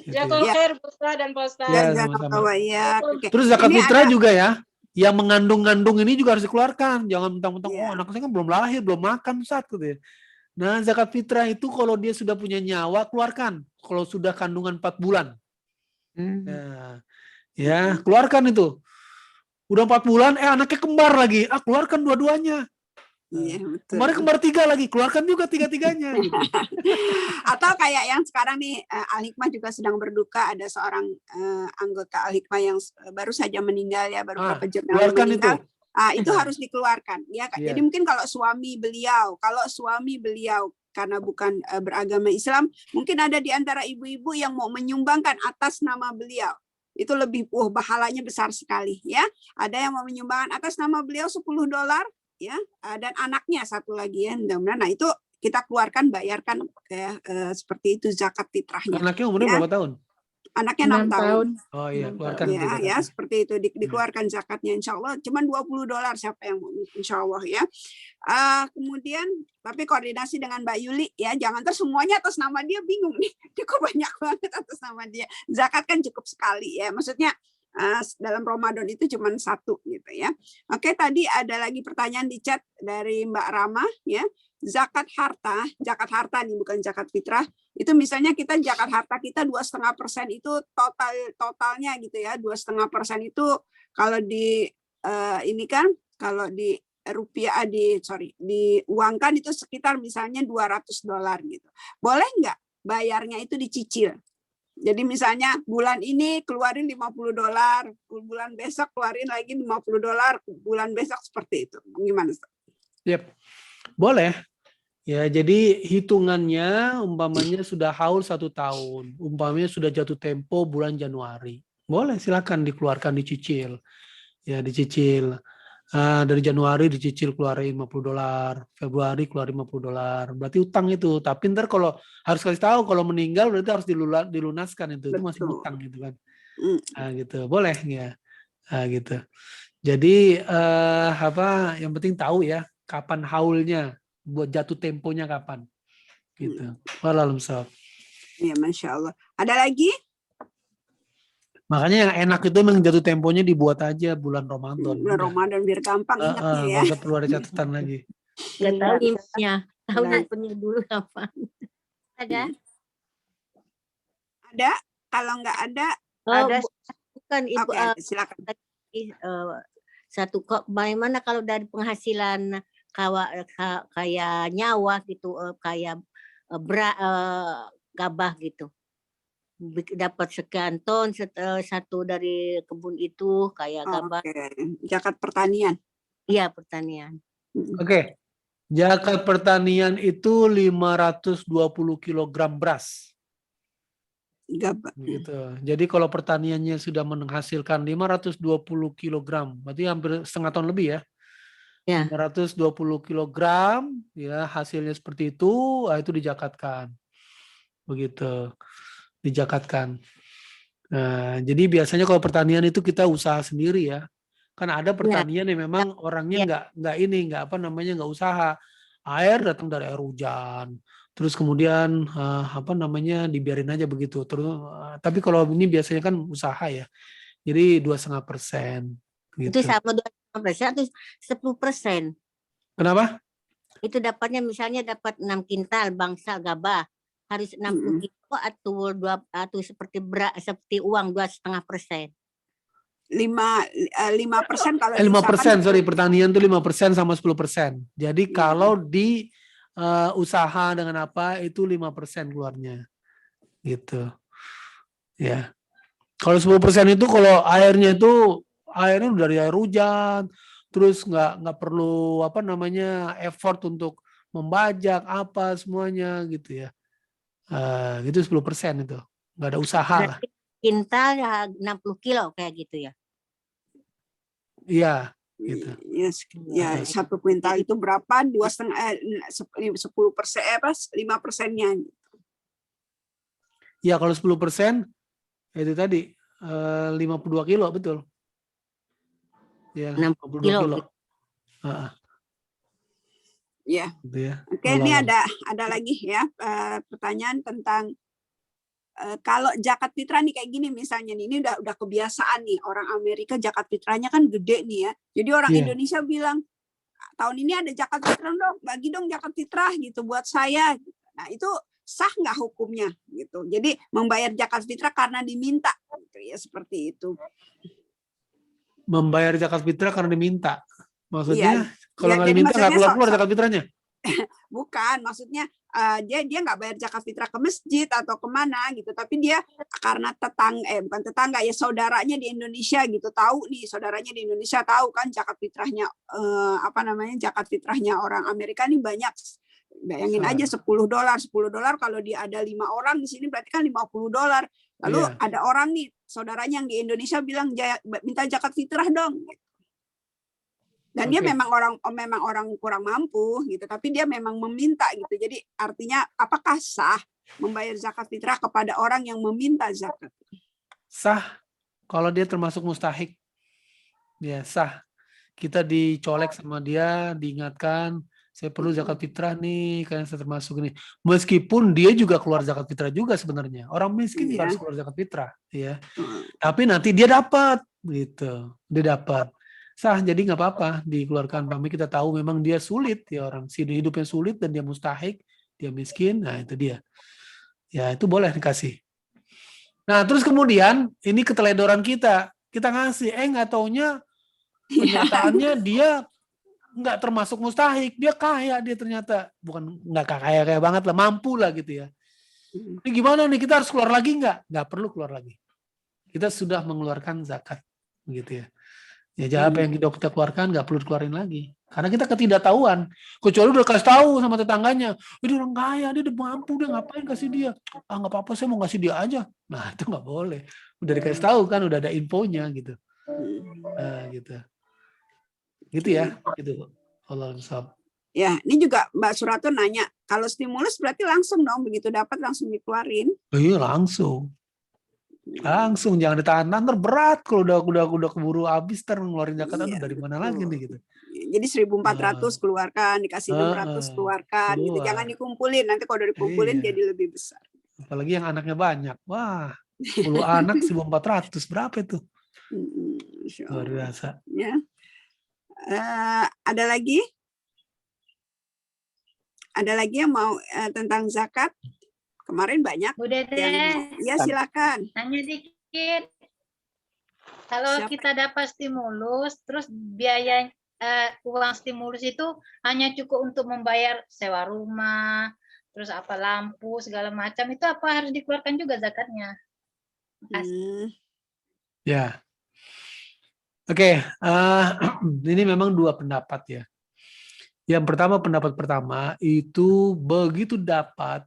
Ya, kalau khair Ustaz dan Pak Ustaz. Ya, sama-sama. Terus zakat fitrah juga ya, yang mengandung-ngandung ini juga harus dikeluarkan. Jangan mentang-mentang, oh anak saya kan belum lahir, belum makan Ustaz gitu ya. Nah, zakat fitrah itu kalau dia sudah punya nyawa, keluarkan. Kalau sudah kandungan 4 bulan. Nah, ya, keluarkan itu. Udah 4 bulan, anaknya kembar lagi. Keluarkan dua-duanya. Iya, betul. Kemarin kembar 3 lagi, keluarkan juga 3-3-nya. Gitu. Atau kayak yang sekarang nih, Al-Hikmah juga sedang berduka, ada seorang anggota Al-Hikmah yang baru saja meninggal ya, baru beberapa jam yang meninggal. Itu harus dikeluarkan. Ya, jadi mungkin kalau suami beliau karena bukan beragama Islam, mungkin ada di antara ibu-ibu yang mau menyumbangkan atas nama beliau. Itu lebih pahalanya besar sekali ya. Ada yang mau menyumbangkan atas nama beliau $10 ya, dan anaknya satu lagi ya. Mudah-mudahan itu kita keluarkan, bayarkan ya, seperti itu zakat fitrahnya. Anaknya umurnya berapa tahun? Anaknya 6 tahun. Oh iya, keluarkan ya, seperti itu dikeluarkan zakatnya, insya Allah. Cuman $20 siapa yang mau, insya Allah ya. Kemudian tapi koordinasi dengan Mbak Yuli ya, jangan semuanya atas nama dia, bingung nih. Dia kok banyak banget atas nama dia. Zakat kan cukup sekali ya. Maksudnya dalam Ramadan itu cuma 1 gitu ya. Oke, tadi ada lagi pertanyaan di chat dari Mbak Rama ya. Zakat harta nih, bukan zakat fitrah. Itu misalnya kita zakat harta kita 2,5% itu totalnya gitu ya. 2,5% itu kalau di ini kan kalau di rupiah diuangkan itu sekitar misalnya $200 gitu. Boleh nggak bayarnya itu dicicil? Jadi misalnya bulan ini keluarin $50, bulan besok keluarin lagi $50, bulan besok seperti itu. Gimana? Yep. Boleh. Ya, jadi hitungannya umpamanya sudah haul 1 tahun, umpamanya sudah jatuh tempo bulan Januari. Boleh, silakan dikeluarkan, dicicil. Ya, dicicil. Dari Januari dicicil keluarin $50, Februari keluarin $50. Berarti utang itu. Tapi ntar kalau harus kasih tahu kalau meninggal berarti harus dilunaskan itu. Itu masih utang gitu kan. Nah, gitu. Boleh ya. Nah, gitu. Jadi yang penting tahu ya kapan haulnya, buat jatuh temponya kapan. Gitu. Waalaikumsalam. Ya, Masya Allah. Ada lagi? Makanya yang enak itu memang jatuh temponya dibuat aja bulan Ramadan. Bulan Ramadan biar gampang ingatnya ya. Nggak usah perlu ada catatan lagi. Nggak tahu Iya. impnya. Tahu Nah. impnya dulu kapan. Ada? Ada? Kalau nggak ada, Ada. Bukan Ibu. oke, silakan. Satu kok bagaimana kalau dari penghasilan kayak nyawa gitu, kayak gabah gitu, dapat sekian ton satu dari kebun itu kayak gabah. Zakat pertanian. Iya, pertanian. Oke. Zakat pertanian itu 520 kg beras. Gabah. Gitu. Jadi kalau pertaniannya sudah menghasilkan 520 kg, berarti hampir setengah ton lebih ya. Ya. 520 kg, ya hasilnya seperti itu dijakatkan. Begitu. Dijakatkan. Nah, jadi biasanya kalau pertanian itu kita usaha sendiri ya. Kan ada pertanian yang memang orangnya nggak usaha. Air datang dari air hujan. Terus kemudian dibiarin aja begitu. Terus tapi kalau ini biasanya kan usaha ya. Jadi 2,5%. Gitu. Itu sama 2,5% atau 10%? Kenapa? Itu dapatnya misalnya dapat 6 kintal bangsa gabah. Harus 60 kilo atau seperti uang 2,5%. 5% kalau 5%, sorry, pertanian itu 5% sama 10%. Jadi kalau di usaha dengan apa itu 5% keluarnya. Gitu. Ya. Kalau 10% itu kalau airnya dari air hujan, terus nggak perlu effort untuk membajak apa semuanya gitu ya. Itu 10% itu. Nggak ada usaha lah. Kintal 60 kilo kayak gitu ya. Iya, gitu. Ya, 1 kuintal itu berapa? 10%, 5%-nya. Ya, kalau 10% itu tadi 52 kilo, betul. Ya, 52 kilo. Ya. Gitu ya. Oke, ini ada lagi ya pertanyaan tentang kalau zakat fitrah nih kayak gini misalnya nih, ini udah kebiasaan nih orang Amerika zakat fitrahnya kan gede nih ya. Jadi orang Indonesia bilang tahun ini ada zakat fitrah dong, bagi dong zakat fitrah gitu buat saya. Nah itu sah nggak hukumnya gitu? Jadi membayar zakat fitrah karena diminta, gitu ya seperti itu. Membayar zakat fitrah karena diminta, maksudnya kalau nggak jadi diminta nggak keluar zakat fitrahnya? Bukan, maksudnya dia nggak bayar zakat fitrah ke masjid atau kemana gitu, tapi dia karena bukan tetangga ya, saudaranya di Indonesia gitu tahu nih, saudaranya di Indonesia tahu kan zakat fitrahnya zakat fitrahnya orang Amerika nih banyak. Bayangin aja $10 kalau dia ada 5 orang di sini berarti kan $50. Lalu ada orang nih saudaranya yang di Indonesia bilang minta zakat fitrah dong. Dan dia memang orang kurang mampu gitu, tapi dia memang meminta gitu. Jadi artinya apakah sah membayar zakat fitrah kepada orang yang meminta zakat? Sah kalau dia termasuk mustahik. Ya, sah. Kita dicolek sama dia, diingatkan, saya perlu zakat fitrah nih, karena saya termasuk ini. Meskipun dia juga keluar zakat fitrah juga sebenarnya. Orang miskin juga harus keluar zakat fitrah, ya. Tapi nanti dia dapat gitu. Dia dapat. Sah, jadi nggak apa-apa dikeluarkan. Kami kita tahu memang dia sulit ya, orang hidupnya sulit dan dia mustahik, dia miskin, nah itu dia. Ya itu boleh dikasih. Nah terus kemudian ini keteledoran kita ngasih, nggak taunya kenyataannya dia nggak termasuk mustahik, dia kaya, dia ternyata bukan nggak kaya banget lah, mampu lah gitu ya. Ini gimana nih, kita harus keluar lagi nggak? Nggak perlu keluar lagi. Kita sudah mengeluarkan zakat, begitu ya. Ya jangan apa yang kita keluarkan nggak perlu dikeluarin lagi. Karena kita ketidaktahuan. Kecuali udah kasih tahu sama tetangganya, ini orang kaya, dia udah mampu, dia ngapain kasih dia? Nggak apa-apa, saya mau kasih dia aja. Nah itu nggak boleh. Udah dikasih tahu kan, udah ada infonya gitu. Nah gitu. Gitu ya. Gitu. Allah SWT. Ya, ini juga Mbak Surato nanya, kalau stimulus berarti langsung dong, begitu dapat langsung dikeluarin? Oh, iya langsung. Langsung jangan ditahan, ntar berat kalau udah keburu habis ntar ngeluarin zakat, aduh dari mana lagi nih gitu. Jadi 1.400 keluarkan, dikasih 600 keluarkan, gitu. Jangan dikumpulin, nanti kalau udah dikumpulin jadi lebih besar. Apalagi yang anaknya banyak, wah 10 anak 1.400 berapa itu? Luar biasa. Ya. Ada lagi? Ada lagi yang mau tentang zakat? Kemarin banyak. Bu Dede, ya silakan. Tanya dikit. Kalau kita dapat stimulus, terus biaya uang stimulus itu hanya cukup untuk membayar sewa rumah, terus apa lampu segala macam, itu apa harus dikeluarkan juga zakatnya? Ya, oke. Ini memang dua pendapat ya. Yang pertama, pendapat pertama itu begitu dapat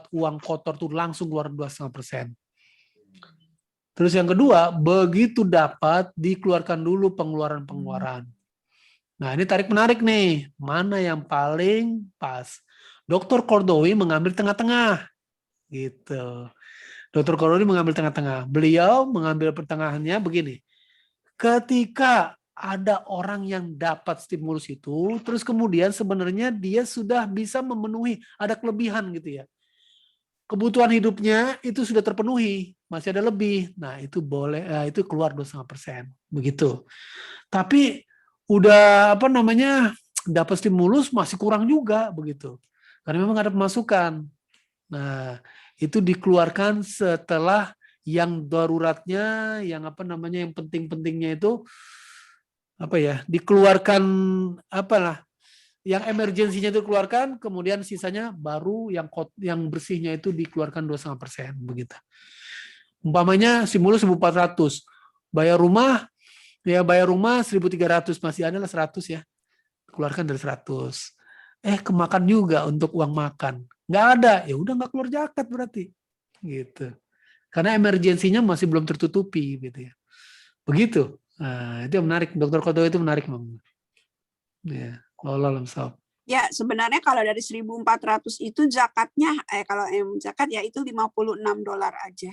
uang kotor tuh langsung keluar 2,5%. Terus yang kedua, begitu dapat dikeluarkan dulu pengeluaran. Nah ini tarik menarik nih, mana yang paling pas? Dr. Kordowi mengambil tengah-tengah, gitu. Dr. Kordowi mengambil tengah-tengah. Beliau mengambil pertengahannya begini. Ketika ada orang yang dapat stimulus itu, terus kemudian sebenarnya dia sudah bisa memenuhi, ada kelebihan gitu ya. Kebutuhan hidupnya itu sudah terpenuhi, masih ada lebih. Nah itu boleh, itu keluar 2,5%, begitu. Tapi udah dapat stimulus masih kurang juga begitu, karena memang ada pemasukan. Nah itu dikeluarkan setelah yang daruratnya, yang yang penting-pentingnya itu dikeluarkan yang emergensinya itu dikeluarkan, kemudian sisanya baru yang bersihnya itu dikeluarkan 2,5% begitu. Umpamanya stimulus 1.400, bayar rumah 1.300, masih ada lah 100 ya, keluarkan dari 100. Kemakan juga untuk uang makan, nggak ada, ya udah nggak keluar zakat berarti, gitu. Karena emergensinya masih belum tertutupi gitu ya, begitu. Nah, itu yang menarik, Dr. Kodo itu menarik memang. Ya, ya sebenarnya kalau dari 1.400 itu zakatnya, kalau zakat ya itu $56 aja.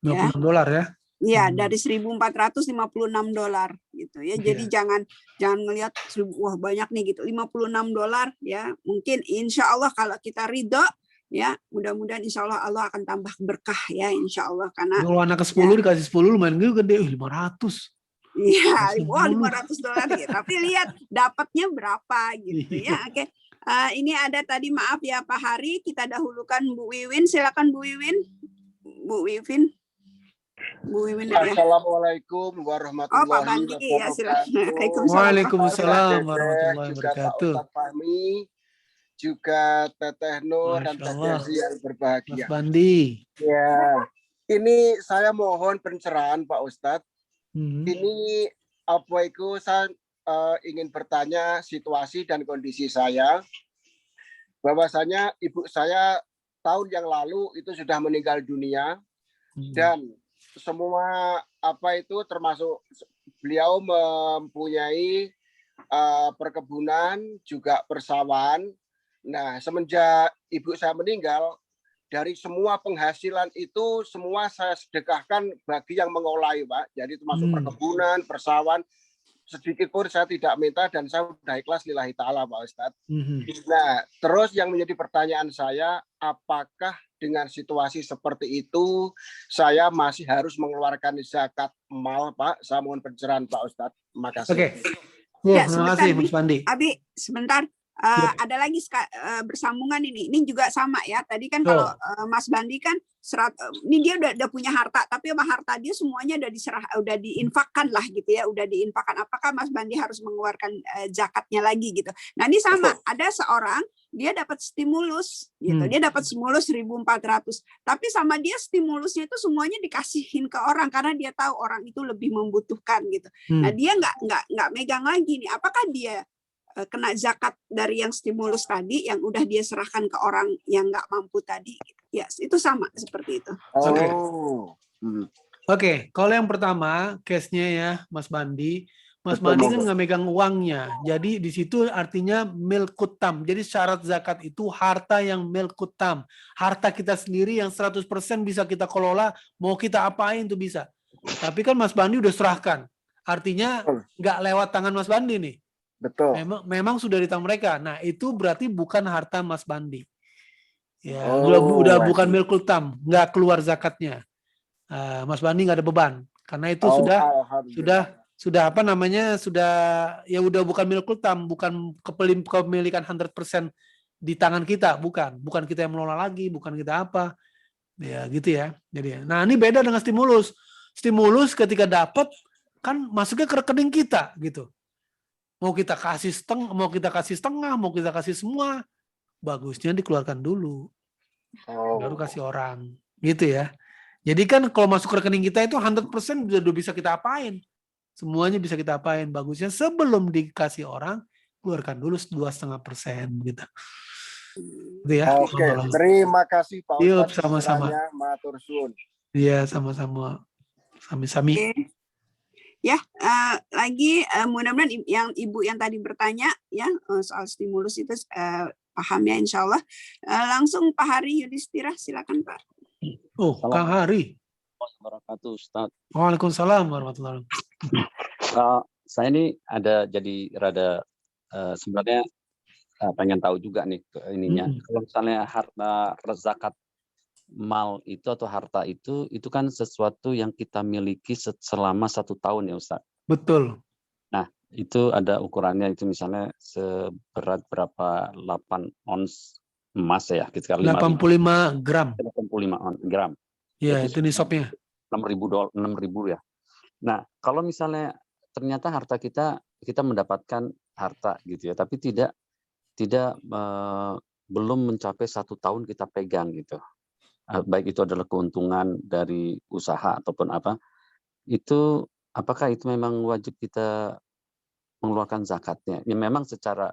$56 ya? Iya, dari 1.400 $56 gitu ya. Jadi jangan ngelihat wah banyak nih gitu. $56 ya. Mungkin insya Allah kalau kita ridho ya, mudah-mudahan insya Allah akan tambah berkah ya, insya Allah. Karena kalau anak ke 10 dikasih 10 lumayan gede, 500. Iya, wah $500 ya. Tapi lihat dapatnya berapa gitu ya. Oke. Ini ada tadi, maaf ya Pak Hari, kita dahulukan Bu Wiwin. Silakan Bu Wiwin. Bu Wiwin. Assalamualaikum warahmatullahi wabarakatuh. Waalaikumsalam warahmatullahi wabarakatuh. Ustaz Fahmi, juga Teteh Nur dan Teteh yang berbahagia. Mas Bandi. Ya, ini saya mohon pencerahan Pak Ustadz. Ini saya ingin bertanya situasi dan kondisi saya. Bahwasanya ibu saya tahun yang lalu itu sudah meninggal dunia, dan semua termasuk beliau mempunyai perkebunan juga persawahan. Nah, semenjak ibu saya meninggal, dari semua penghasilan itu semua saya sedekahkan bagi yang mengolahi, Pak. Jadi termasuk perkebunan, persawahan, sedikit pun saya tidak minta dan saya sudah ikhlas lillahi ta'ala, Pak Ustadz. Nah, terus yang menjadi pertanyaan saya, apakah dengan situasi seperti itu saya masih harus mengeluarkan zakat mal, Pak? Saya mohon pencerahan, Pak Ustadz. Makasih. Oke. Ya, terima kasih, Mas Bandi. Abi, sebentar. Ada lagi bersambungan ini juga sama ya. Tadi kan kalau Mas Bandi kan ini dia udah punya harta, tapi harta dia semuanya udah diinfakkan lah gitu ya, udah diinfakkan. Apakah Mas Bandi harus mengeluarkan zakatnya lagi gitu? Nah ini sama, ada seorang dia dapat stimulus gitu, dia dapat stimulus 1.400, tapi sama dia stimulusnya itu semuanya dikasihin ke orang karena dia tahu orang itu lebih membutuhkan gitu. Nah dia nggak megang lagi nih. Apakah dia kena zakat dari yang stimulus tadi yang udah dia serahkan ke orang yang nggak mampu tadi? Ya, itu sama seperti itu. Oke, kalau yang pertama case-nya ya Mas Bandi, Mas Bandi kan nggak megang uangnya. Jadi di situ artinya milkutam. Jadi syarat zakat itu harta yang milkutam. Harta kita sendiri yang 100% bisa kita kelola, mau kita apain tuh bisa. Tapi kan Mas Bandi udah serahkan. Artinya nggak lewat tangan Mas Bandi nih. Betul. Memang sudah di tangan mereka. Nah, itu berarti bukan harta Mas Bandi. Ya, udah bukan milkutam, nggak keluar zakatnya. Mas Bandi nggak ada beban karena itu sudah apa namanya, sudah ya udah bukan milik kutam, bukan kepemilikan 100% di tangan kita, bukan kita yang mengelola lagi, bukan kita apa, ya gitu ya. Jadi, nah ini beda dengan stimulus. Stimulus ketika dapat kan masuknya ke rekening kita gitu. Mau kita kasih setengah, mau kita kasih semua, bagusnya dikeluarkan dulu, baru kasih orang, gitu ya. Jadi kan kalau masuk ke rekening kita itu 100% udah bisa kita apain. Semuanya bisa kita apain. Bagusnya sebelum dikasih orang, keluarkan dulu 2,5% gitu. Gitu ya. Oke, terima kasih Pak Ustadz. Sama-sama. Matur suwun. Iya, sama-sama. Sami-sami. Ya, lagi mudah-mudahan yang Ibu yang tadi bertanya ya soal stimulus itu paham ya insya Allah. Langsung Pak Hari Yudhistira, silakan Pak. Oh, Kang Hari. Wabarakatuh, Ustaz. Waalaikumsalam warahmatullahi wabarakatuh. Saya ini ada jadi rada sebenarnya pengen tahu juga nih ininya. Kalau misalnya harta zakat mal itu atau harta itu kan sesuatu yang kita miliki selama 1 tahun ya Ustaz. Betul. Nah, itu ada ukurannya, itu misalnya seberat berapa 8 ons emas ya, kita 85 gram. 85 gram. Iya, itu nisabnya. $6.000 ya. Nah, kalau misalnya ternyata harta kita mendapatkan harta gitu ya, tapi belum mencapai 1 tahun kita pegang gitu. Baik itu adalah keuntungan dari usaha ataupun apa. Itu apakah itu memang wajib kita mengeluarkan zakatnya? Ya memang secara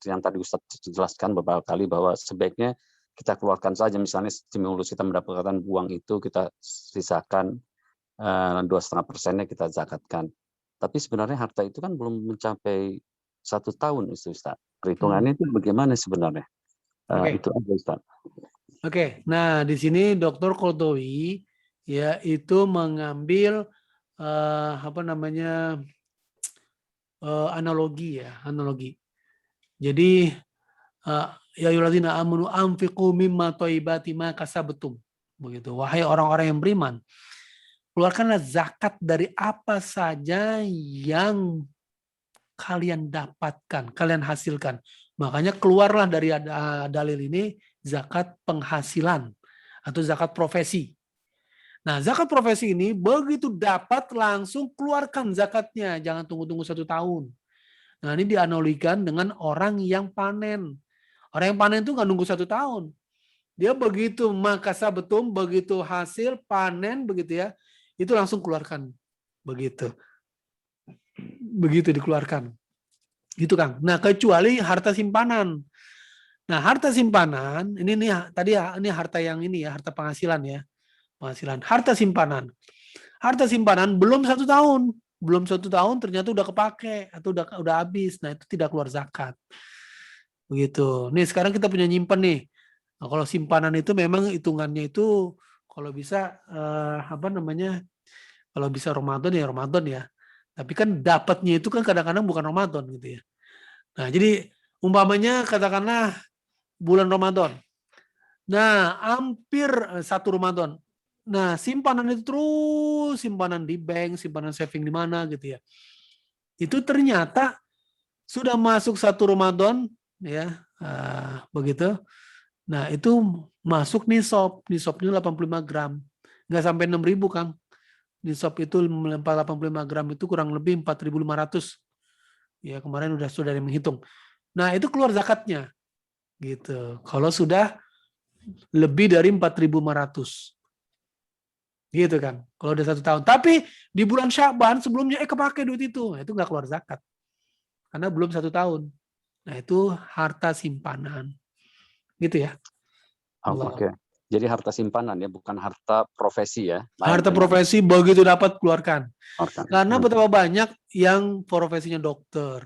yang tadi Ustadz jelaskan beberapa kali bahwa sebaiknya kita keluarkan saja, misalnya stimulus kita mendapatkan uang itu kita sisakan 2,5%-nya kita zakatkan. Tapi sebenarnya harta itu kan belum mencapai 1 tahun Ustaz. Perhitungannya itu bagaimana sebenarnya? Itu aja Ustaz. Oke, nah di sini Dr. Qaradawi ya itu mengambil analogi. Jadi ya ayyuhallazina amanu anfiqu mimma thayyibati ma kasabtum. Begitu. Wahai orang-orang yang beriman, keluarkanlah zakat dari apa saja yang kalian dapatkan, kalian hasilkan. Makanya keluarlah dari dalil ini zakat penghasilan atau zakat profesi. Nah, zakat profesi ini begitu dapat langsung keluarkan zakatnya, jangan tunggu-tunggu 1 tahun. Nah, ini dianalogikan dengan orang yang panen. Orang yang panen itu nggak nunggu 1 tahun. Dia begitu makasabetum, begitu hasil panen begitu ya, itu langsung keluarkan. Begitu dikeluarkan. Gitu Kang. Nah, kecuali harta simpanan. Nah, harta simpanan ini harta yang ini ya, harta penghasilan ya. Penghasilan. Harta simpanan. Harta simpanan belum 1 tahun. Belum 1 tahun ternyata udah kepake atau udah habis. Nah, itu tidak keluar zakat. Begitu. Nih sekarang kita punya nyimpen nih. Nah, kalau simpanan itu memang hitungannya itu kalau bisa kalau bisa Ramadan ya. Tapi kan dapatnya itu kan kadang-kadang bukan Ramadan gitu ya. Nah, jadi umpamanya katakanlah bulan Ramadan. Nah, hampir 1 Ramadan. Nah, simpanan itu terus simpanan di bank, simpanan saving di mana gitu ya. Itu ternyata sudah masuk 1 Ramadan ya, begitu. Nah, itu masuk nisab. Nisabnya 85 gram. Nggak sampai 6.000 Kang. Nisab itu 85 gram itu kurang lebih 4.500. Ya, kemarin sudah menghitung. Nah, itu keluar zakatnya. Gitu. Kalau sudah lebih dari 4.500. Gitu kan. Kalau udah 1 tahun. Tapi di bulan Sya'ban sebelumnya kepake duit itu. Nah, itu nggak keluar zakat. Karena belum 1 tahun. Nah, itu harta simpanan. Gitu ya. Oke. Jadi harta simpanan ya, bukan harta profesi ya. Harta profesi begitu dapat keluarkan. Karena Hmm. betapa banyak yang profesinya dokter,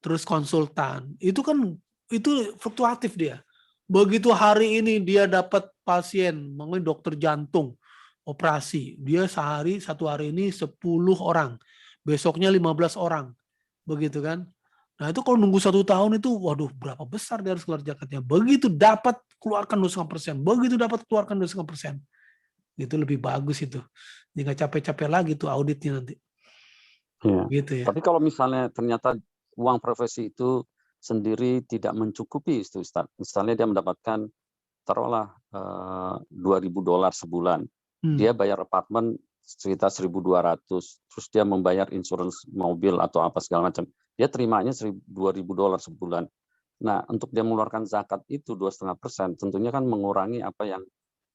terus konsultan, itu kan itu fluktuatif dia. Begitu hari ini dia dapat pasien, mungkin dokter jantung, operasi, dia satu hari ini 10 orang, besoknya 15 orang, begitu kan. Nah itu kalau nunggu 1 tahun itu, waduh berapa besar dia harus keluar zakatnya. Begitu dapat keluarkan 2,5%, begitu dapat keluarkan 2,5%. Itu lebih bagus itu. Jadi nggak capek-capek lagi tuh auditnya nanti. Ya. Gitu ya. Tapi kalau misalnya ternyata uang profesi itu sendiri tidak mencukupi itu Ustaz. Misalnya dia mendapatkan taruhlah $2.000 sebulan. Dia bayar apartemen sekitar 1.200, terus dia membayar insurans mobil atau apa segala macam. Dia terimanya $2.000 sebulan. Nah, untuk dia mengeluarkan zakat itu 2,5%, tentunya kan mengurangi apa yang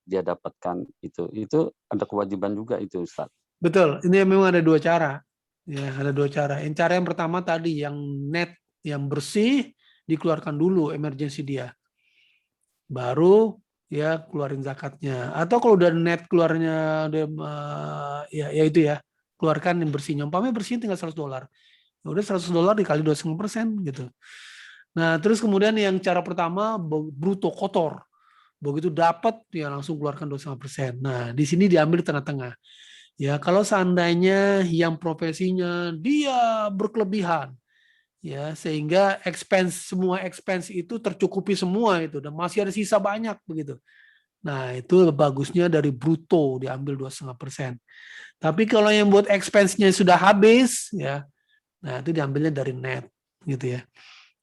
dia dapatkan itu. Itu ada kewajiban juga itu, Ustaz. Betul. Ini memang ada 2 cara. Ya, ada 2 cara. Yang cara yang pertama tadi yang net, yang bersih dikeluarkan dulu emergency dia. Baru ya keluarin zakatnya. Atau kalau udah net keluarnya ya itu ya, keluarkan yang bersihnya. Umpamanya bersih tinggal $100. Ya udah $100 dikali 2,5% gitu. Nah, terus kemudian yang cara pertama bruto kotor. Begitu dapat ya langsung keluarkan 2,5%. Nah, di sini diambil tengah-tengah. Ya, kalau seandainya yang profesinya dia berkelebihan ya sehingga semua expense itu tercukupi semua itu dan masih ada sisa banyak begitu. Nah, itu bagusnya dari bruto diambil 2,5%. Tapi kalau yang buat expense-nya sudah habis ya, nah itu diambilnya dari net gitu ya.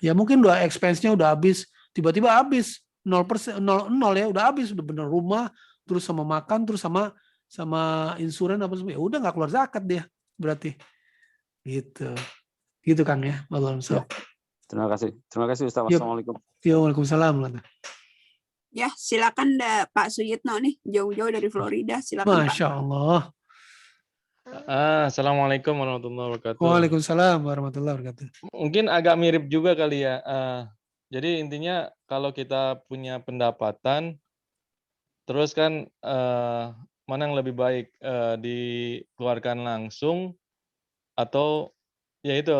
Ya mungkin udah expense-nya udah habis, tiba-tiba habis 0%, 0 ya, udah habis, udah bener rumah, terus sama makan, terus sama insuran apa semua. Ya udah nggak keluar zakat dia berarti. Gitu Kang ya. Ya. Terima kasih Ustaz. Wassalamualaikum. Waalaikumsalam. Ya, silakan Pak Suyitno nih, jauh-jauh dari Florida, silakan Pak. Masya Allah. Assalamualaikum warahmatullahi wabarakatuh. Waalaikumsalam warahmatullahi wabarakatuh. Mungkin agak mirip juga kali ya. Jadi intinya kalau kita punya pendapatan, terus kan mana yang lebih baik dikeluarkan langsung atau ya itu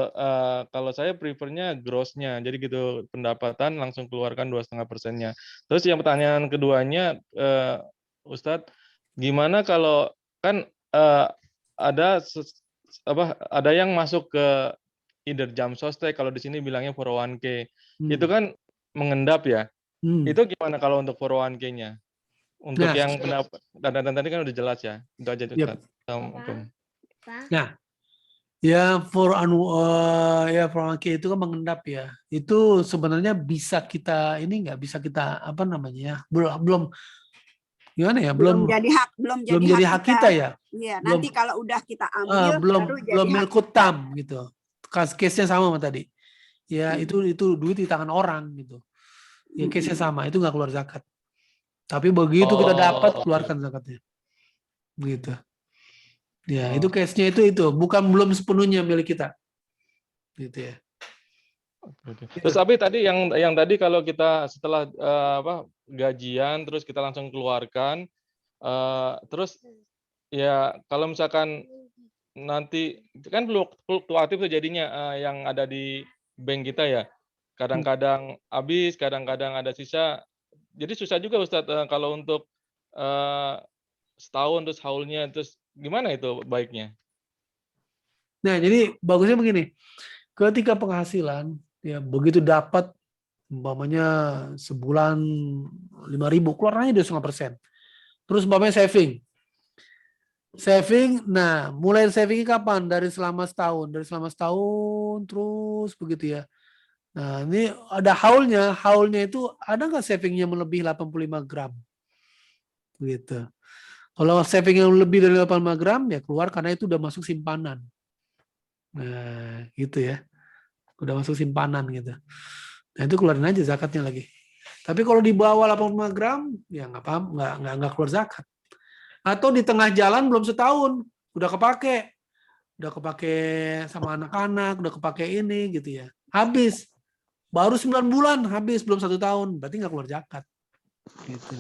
kalau saya prefernya gross-nya. Jadi gitu pendapatan langsung keluarkan 2,5%-nya. Terus yang pertanyaan keduanya, Ustadz, gimana kalau kan ada yang masuk ke either jam sostek, kalau di sini bilangnya 401k. Itu kan mengendap ya. Itu gimana kalau untuk 401k-nya? Untuk yang pendapat dan tadi kan udah jelas ya. Itu aja Ustaz. Assalamualaikum. Nah, ya 401k itu kan mengendap ya. Itu sebenarnya bisa kita nggak bisa kita apa namanya ya? Belum gimana ya? Belum jadi hak kita ya. Iya, nanti kalau udah kita ambil belum milkutam gitu. Case-nya sama tadi. Ya, itu duit di tangan orang gitu. Ya case-nya sama, itu nggak keluar zakat. Tapi begitu kita dapat keluarkan zakatnya. Gitu. Ya, itu case-nya itu belum sepenuhnya milik kita. Gitu ya. Terus Abi tadi yang tadi kalau kita setelah gajian terus kita langsung keluarkan, terus ya kalau misalkan nanti kan fluktuatif tuh jadinya yang ada di bank kita ya, kadang-kadang habis, kadang-kadang ada sisa, jadi susah juga Ustadz kalau untuk setahun terus haulnya, terus gimana itu baiknya? Nah jadi bagusnya begini, ketika penghasilan ya begitu dapat umpamanya sebulan 5.000 keluarannya 2,5%. Terus umpamanya saving, nah mulai savingnya kapan? Dari selama setahun terus begitu ya. Nah ini ada haulnya itu ada nggak savingnya melebihi 85 gram? Begitu. Kalau saving yang lebih dari 85 gram ya keluar karena itu udah masuk simpanan. Nah gitu ya, udah masuk simpanan gitu. Nah itu keluarin aja zakatnya lagi. Tapi kalau di bawah 85 gram ya nggak keluar zakat. Atau di tengah jalan belum setahun udah kepake sama anak-anak, udah kepake ini gitu ya, habis baru 9 bulan habis, belum 1 tahun, berarti nggak keluar zakat. Gitu.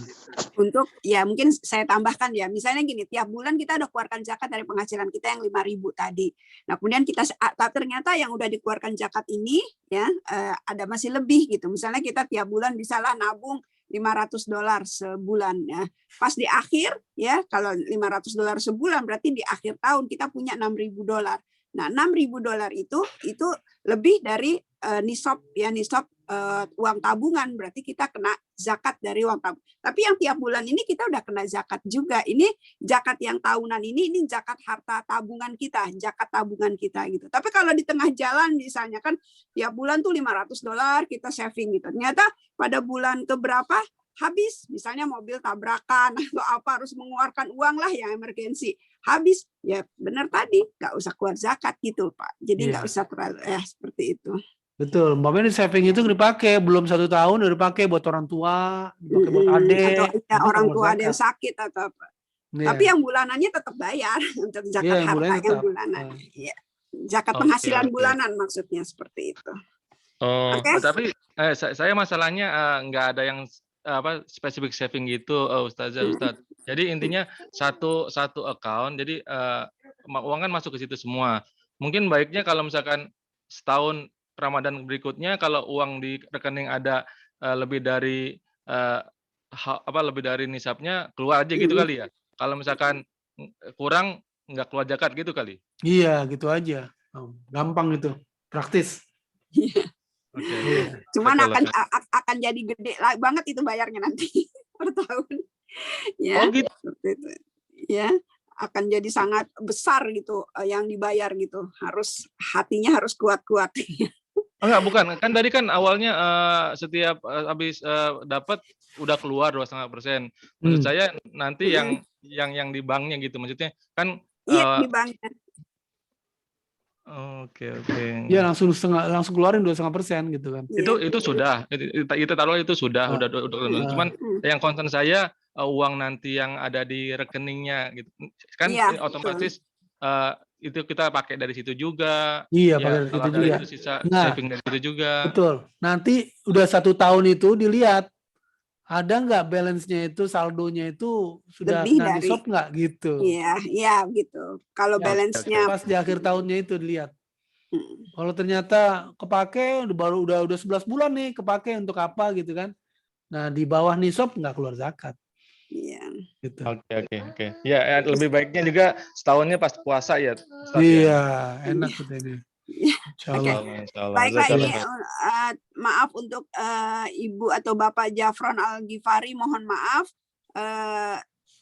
Untuk ya mungkin saya tambahkan ya, misalnya gini, tiap bulan kita udah keluarkan zakat dari penghasilan kita yang 5.000 tadi. Nah kemudian kita ternyata yang udah dikeluarkan zakat ini ya ada masih lebih gitu. Misalnya kita tiap bulan bisalah nabung $500 sebulan ya. Pas di akhir ya, kalau $500 sebulan berarti di akhir tahun kita punya $6.000. Nah $6.000 itu lebih dari nisab ya, nisab uang tabungan, berarti kita kena zakat dari uang tabungan. Tapi yang tiap bulan ini kita udah kena zakat juga. Ini zakat yang tahunan ini zakat harta tabungan kita, zakat tabungan kita gitu. Tapi kalau di tengah jalan misalnya kan tiap bulan tuh $500 kita saving gitu. Ternyata pada bulan keberapa habis, misalnya mobil tabrakan atau apa, harus mengeluarkan uang lah yang emergensi. Habis, ya benar tadi, nggak usah keluar zakat gitu Pak. Jadi nggak usah terlalu seperti itu. Betul, umpamanya di saving itu dipakai belum 1 tahun udah dipakai buat orang tua, dipakai buat adik, atau ya, orang tua ada yang sakit atau apa. Tapi yang bulanannya tetap bayar untuk zakat harta yang bulanan. Ya. Zakat penghasilan bulanan maksudnya seperti itu. Oh, tapi saya masalahnya nggak ada yang spesifik saving gitu, Ustaz. Jadi intinya satu account, jadi uang kan masuk ke situ semua. Mungkin baiknya kalau misalkan setahun Ramadan berikutnya kalau uang di rekening ada lebih dari lebih dari nisabnya, keluar aja gitu kali ya. Kalau misalkan kurang nggak keluar zakat gitu kali. Iya, gitu aja. Gampang itu, praktis. Okay. Cuman akan jadi gede banget itu bayarnya nanti per tahun. Ya, gitu. Seperti itu. Ya, akan jadi sangat besar gitu yang dibayar gitu. Hatinya harus kuat-kuat. Enggak, bukan. Kan tadi kan awalnya setiap habis dapat udah keluar 2,5%. Maksud saya nanti yang di banknya gitu. Maksudnya kan iya di banknya. Oke. Ya langsung keluarin 2,5% gitu kan. Itu sudah. Itu taruh itu sudah. Udah. Cuman yang concern saya uang nanti yang ada di rekeningnya gitu. Kan otomatis itu kita pakai dari situ juga. Iya, pakai dari situ juga. Itu sisa saving dari situ juga. Betul. Nanti udah 1 tahun itu dilihat ada nggak balance-nya itu, saldonya itu sudah kena nisab nggak gitu. Iya gitu. Kalau balance-nya pas di akhir tahunnya itu dilihat. Kalau ternyata kepake udah 11 bulan nih kepake untuk apa gitu kan. Nah, di bawah nisab nggak keluar zakat. Iya. Gitu. Oke. Ya, lebih baiknya juga setahunnya pas puasa ya. Iya, enak gitu ini. Insyaallah. Baiklah ini maaf untuk Ibu atau Bapak Jafron Al-Ghifari, mohon maaf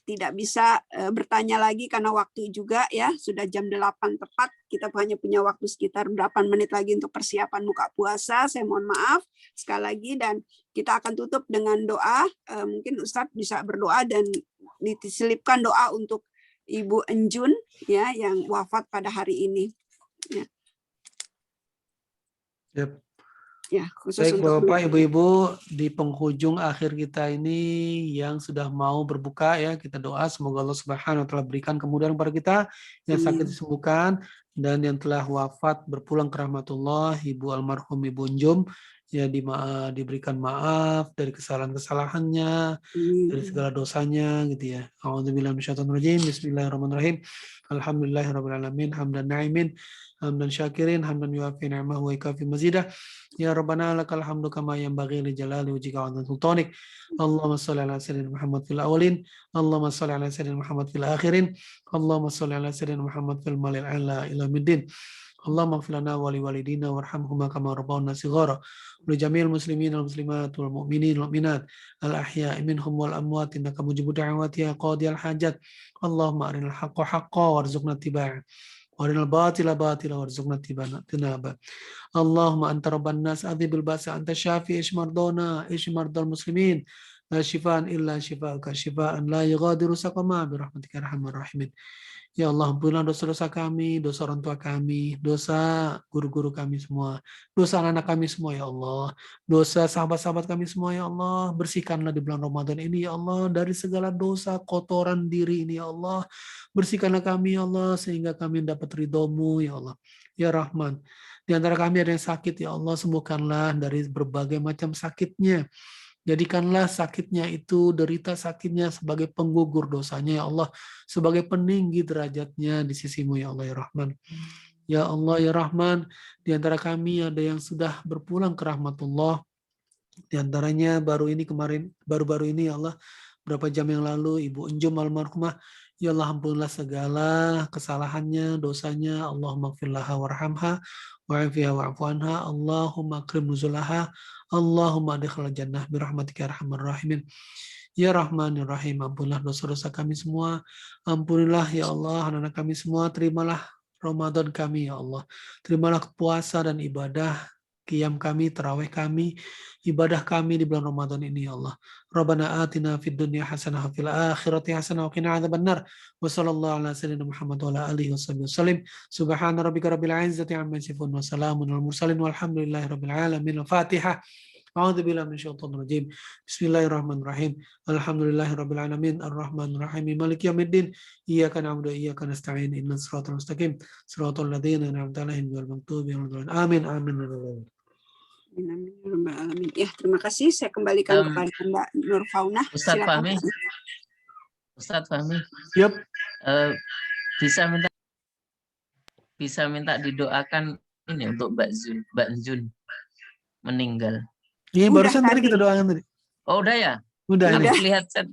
tidak bisa bertanya lagi karena waktu juga ya, sudah jam 8 tepat. Kita hanya punya waktu sekitar 8 menit lagi untuk persiapan buka puasa. Saya mohon maaf sekali lagi dan kita akan tutup dengan doa. Mungkin Ustadz bisa berdoa dan diselipkan doa untuk Ibu Enjun ya yang wafat pada hari ini. Ya. Yep. Ya, khusus baik untuk Bapak, Ibu-ibu, di penghujung akhir kita ini yang sudah mau berbuka ya, kita doa semoga Allah Subhanahu wa taala berikan kemudahan kepada kita, yang sakit disembuhkan dan yang telah wafat berpulang ke rahmatullah, Ibu almarhum Ibu Njum ya diberikan maaf dari kesalahan-kesalahannya, dari segala dosanya gitu ya. A'udzubillahi minasyaitonirrajim. Bismillahirrahmanirrahim. Alhamdulillahirabbil alamin, hamdan na'imin, hamdan syakirin, hamdan yuafi ni'amahu wa yukafi mazidah. Ya Rabbana lakal hamdu kama yanbaghi li jalali wajhika wa 'azimi sultanik. Allahumma shalli ala sayyidina Muhammad fil awwalin, Allahumma shalli ala sayyidina Muhammad fil akhirin, Allahumma shalli ala sayyidina Muhammad fil malil a'la ila middin. Allahumma ighfir lana wa li walidina warhamhuma kama rabbawna shighara. Li jami'il muslimin wal muslimat wal mu'minin wal mu'minat al ahya'i minhum wal amwat innaka mujibud da'awati ya qadiyal hajat. Allahumma arinal haqqa haqqan warzuqna ittiba'ah. Warinal batila batila warzuqna tinaba. Allahumma anta rabban nas adhibil ba'sa anta syafi ishmardona ishmardal muslimin la shifaan illa shifa'uka shifaan la yughadiru saqama bi rahmatika arhamar rahimin. Ya Allah, ampunilah dosa-dosa kami, dosa orang tua kami, dosa guru-guru kami semua, dosa anak-anak kami semua ya Allah, dosa sahabat-sahabat kami semua ya Allah. Bersihkanlah di bulan Ramadan ini ya Allah dari segala dosa kotoran diri ini ya Allah. Bersihkanlah kami ya Allah sehingga kami dapat ridho-Mu ya Allah. Ya Rahman, di antara kami ada yang sakit ya Allah, sembuhkanlah dari berbagai macam sakitnya. Jadikanlah sakitnya itu, derita sakitnya sebagai penggugur dosanya ya Allah, sebagai peninggi derajatnya di sisimu ya Allah ya Rahman. Ya Allah ya Rahman, di antara kami ada yang sudah berpulang ke rahmatullah, di antaranya baru-baru ini ya Allah, berapa jam yang lalu Ibu Enjum almarhumah, ya Allah ampunilah segala kesalahannya, dosanya, Allahumma gfirlaha warhamha wa'afiha wa'afu anha, Allahumma akrim nuzulaha, Allahumma adkhilha jannah birahmatika ya arhamar rahimin. Ya Rahman ya Rahim, ampunilah dosa-dosa kami semua, ampunilah ya Allah anak-anak kami semua, terimalah Ramadan kami ya Allah, terimalah puasa dan ibadah qiyam kami, tarawih kami, ibadah kami di bulan Ramadan ini ya Allah. Rabbana atina fid dunya hasanah wa fil akhirati hasanah wa qina adzabannar. Wa sallallahu ala sayyidina Muhammad wa ala alihi wasallam. Subhana rabbika rabbil izzati amma yasifun wa salamun alal mursalin walhamdulillahi rabbil alamin. Al-Fatihah. A'udzu billahi minasyaitonir rajim. Bismillahirrahmanirrahim. Alhamdulillahi rabbil alamin arrahmanir rahim maliki yaumiddin. Iyyaka na'budu wa iyyaka nasta'in. Ihdinas siratal mustaqim. Siratal ladzina an'amta 'alaihim ghairil maghdubi 'alaihim. Amin. Amin. Amin. Ya, terima kasih. Saya kembalikan kepada Mbak Nur Fauna. Ustadz Silakan. Fahmi. Ustadz Fahmi. Yep. Bisa minta didoakan ini untuk Mbak Jun meninggal. Ini barusan tadi kita doakan tadi. Oh udah ya? Udah. Aku lihat chat.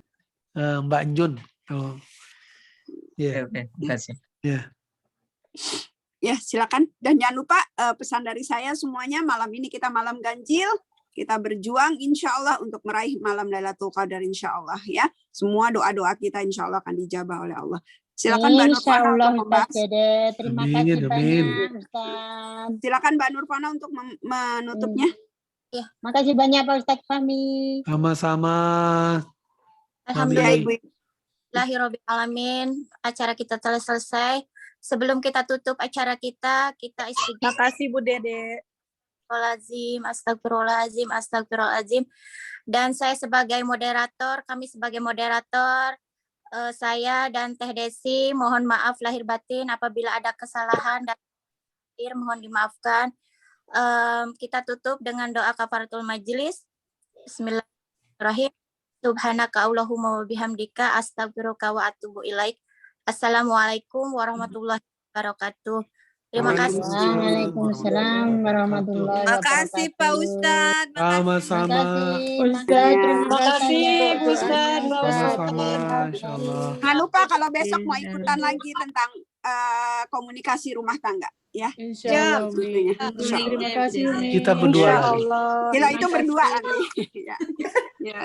Mbak Jun. Oh. Yeah. Oke, makasih. Yeah. Ya, silakan. Dan jangan lupa pesan dari saya semuanya, malam ini kita malam ganjil, kita berjuang insya Allah untuk meraih malam Lailatul Qadar insya Allah ya. Semua doa-doa kita insya Allah akan dijabah oleh Allah. Silakan Mbak Nur Fana untuk membahas. Terima kasih banyak Ustaz. Silakan Mbak Nur Fana untuk menutupnya. Ya, makasih banyak Pak Ustadz Fahmi. Sama-sama. Alhamdulillahirobbilalamin. Acara kita telah selesai. Sebelum kita tutup acara kita istighfar. Makasih Bu Dede. Astagfirullahaladzim, astagfirullahaladzim. Dan saya sebagai moderator, kami sebagai moderator, saya dan Teh Desi mohon maaf lahir batin apabila ada kesalahan dan mohon dimaafkan. Kita tutup dengan doa kafaratul majelis. Bismillahirrahmanirrahim. Subhanaka Allahumma wa bihamdika astaghfiruka wa atubu ilaik. Assalamualaikum warahmatullahi wabarakatuh. Terima kasih. Waalaikumsalam warahmatullahi wabarakatuh. Makasih Pak Ustadz. Sama-sama. Ustadz, terima kasih Ustadz. Sama-sama, insyaallah. Jangan lupa kalau besok mau ikutan lagi tentang komunikasi rumah tangga ya. Insyaallah. Terima kasih. Kita berdua. Gila itu berdua nanti. Ya.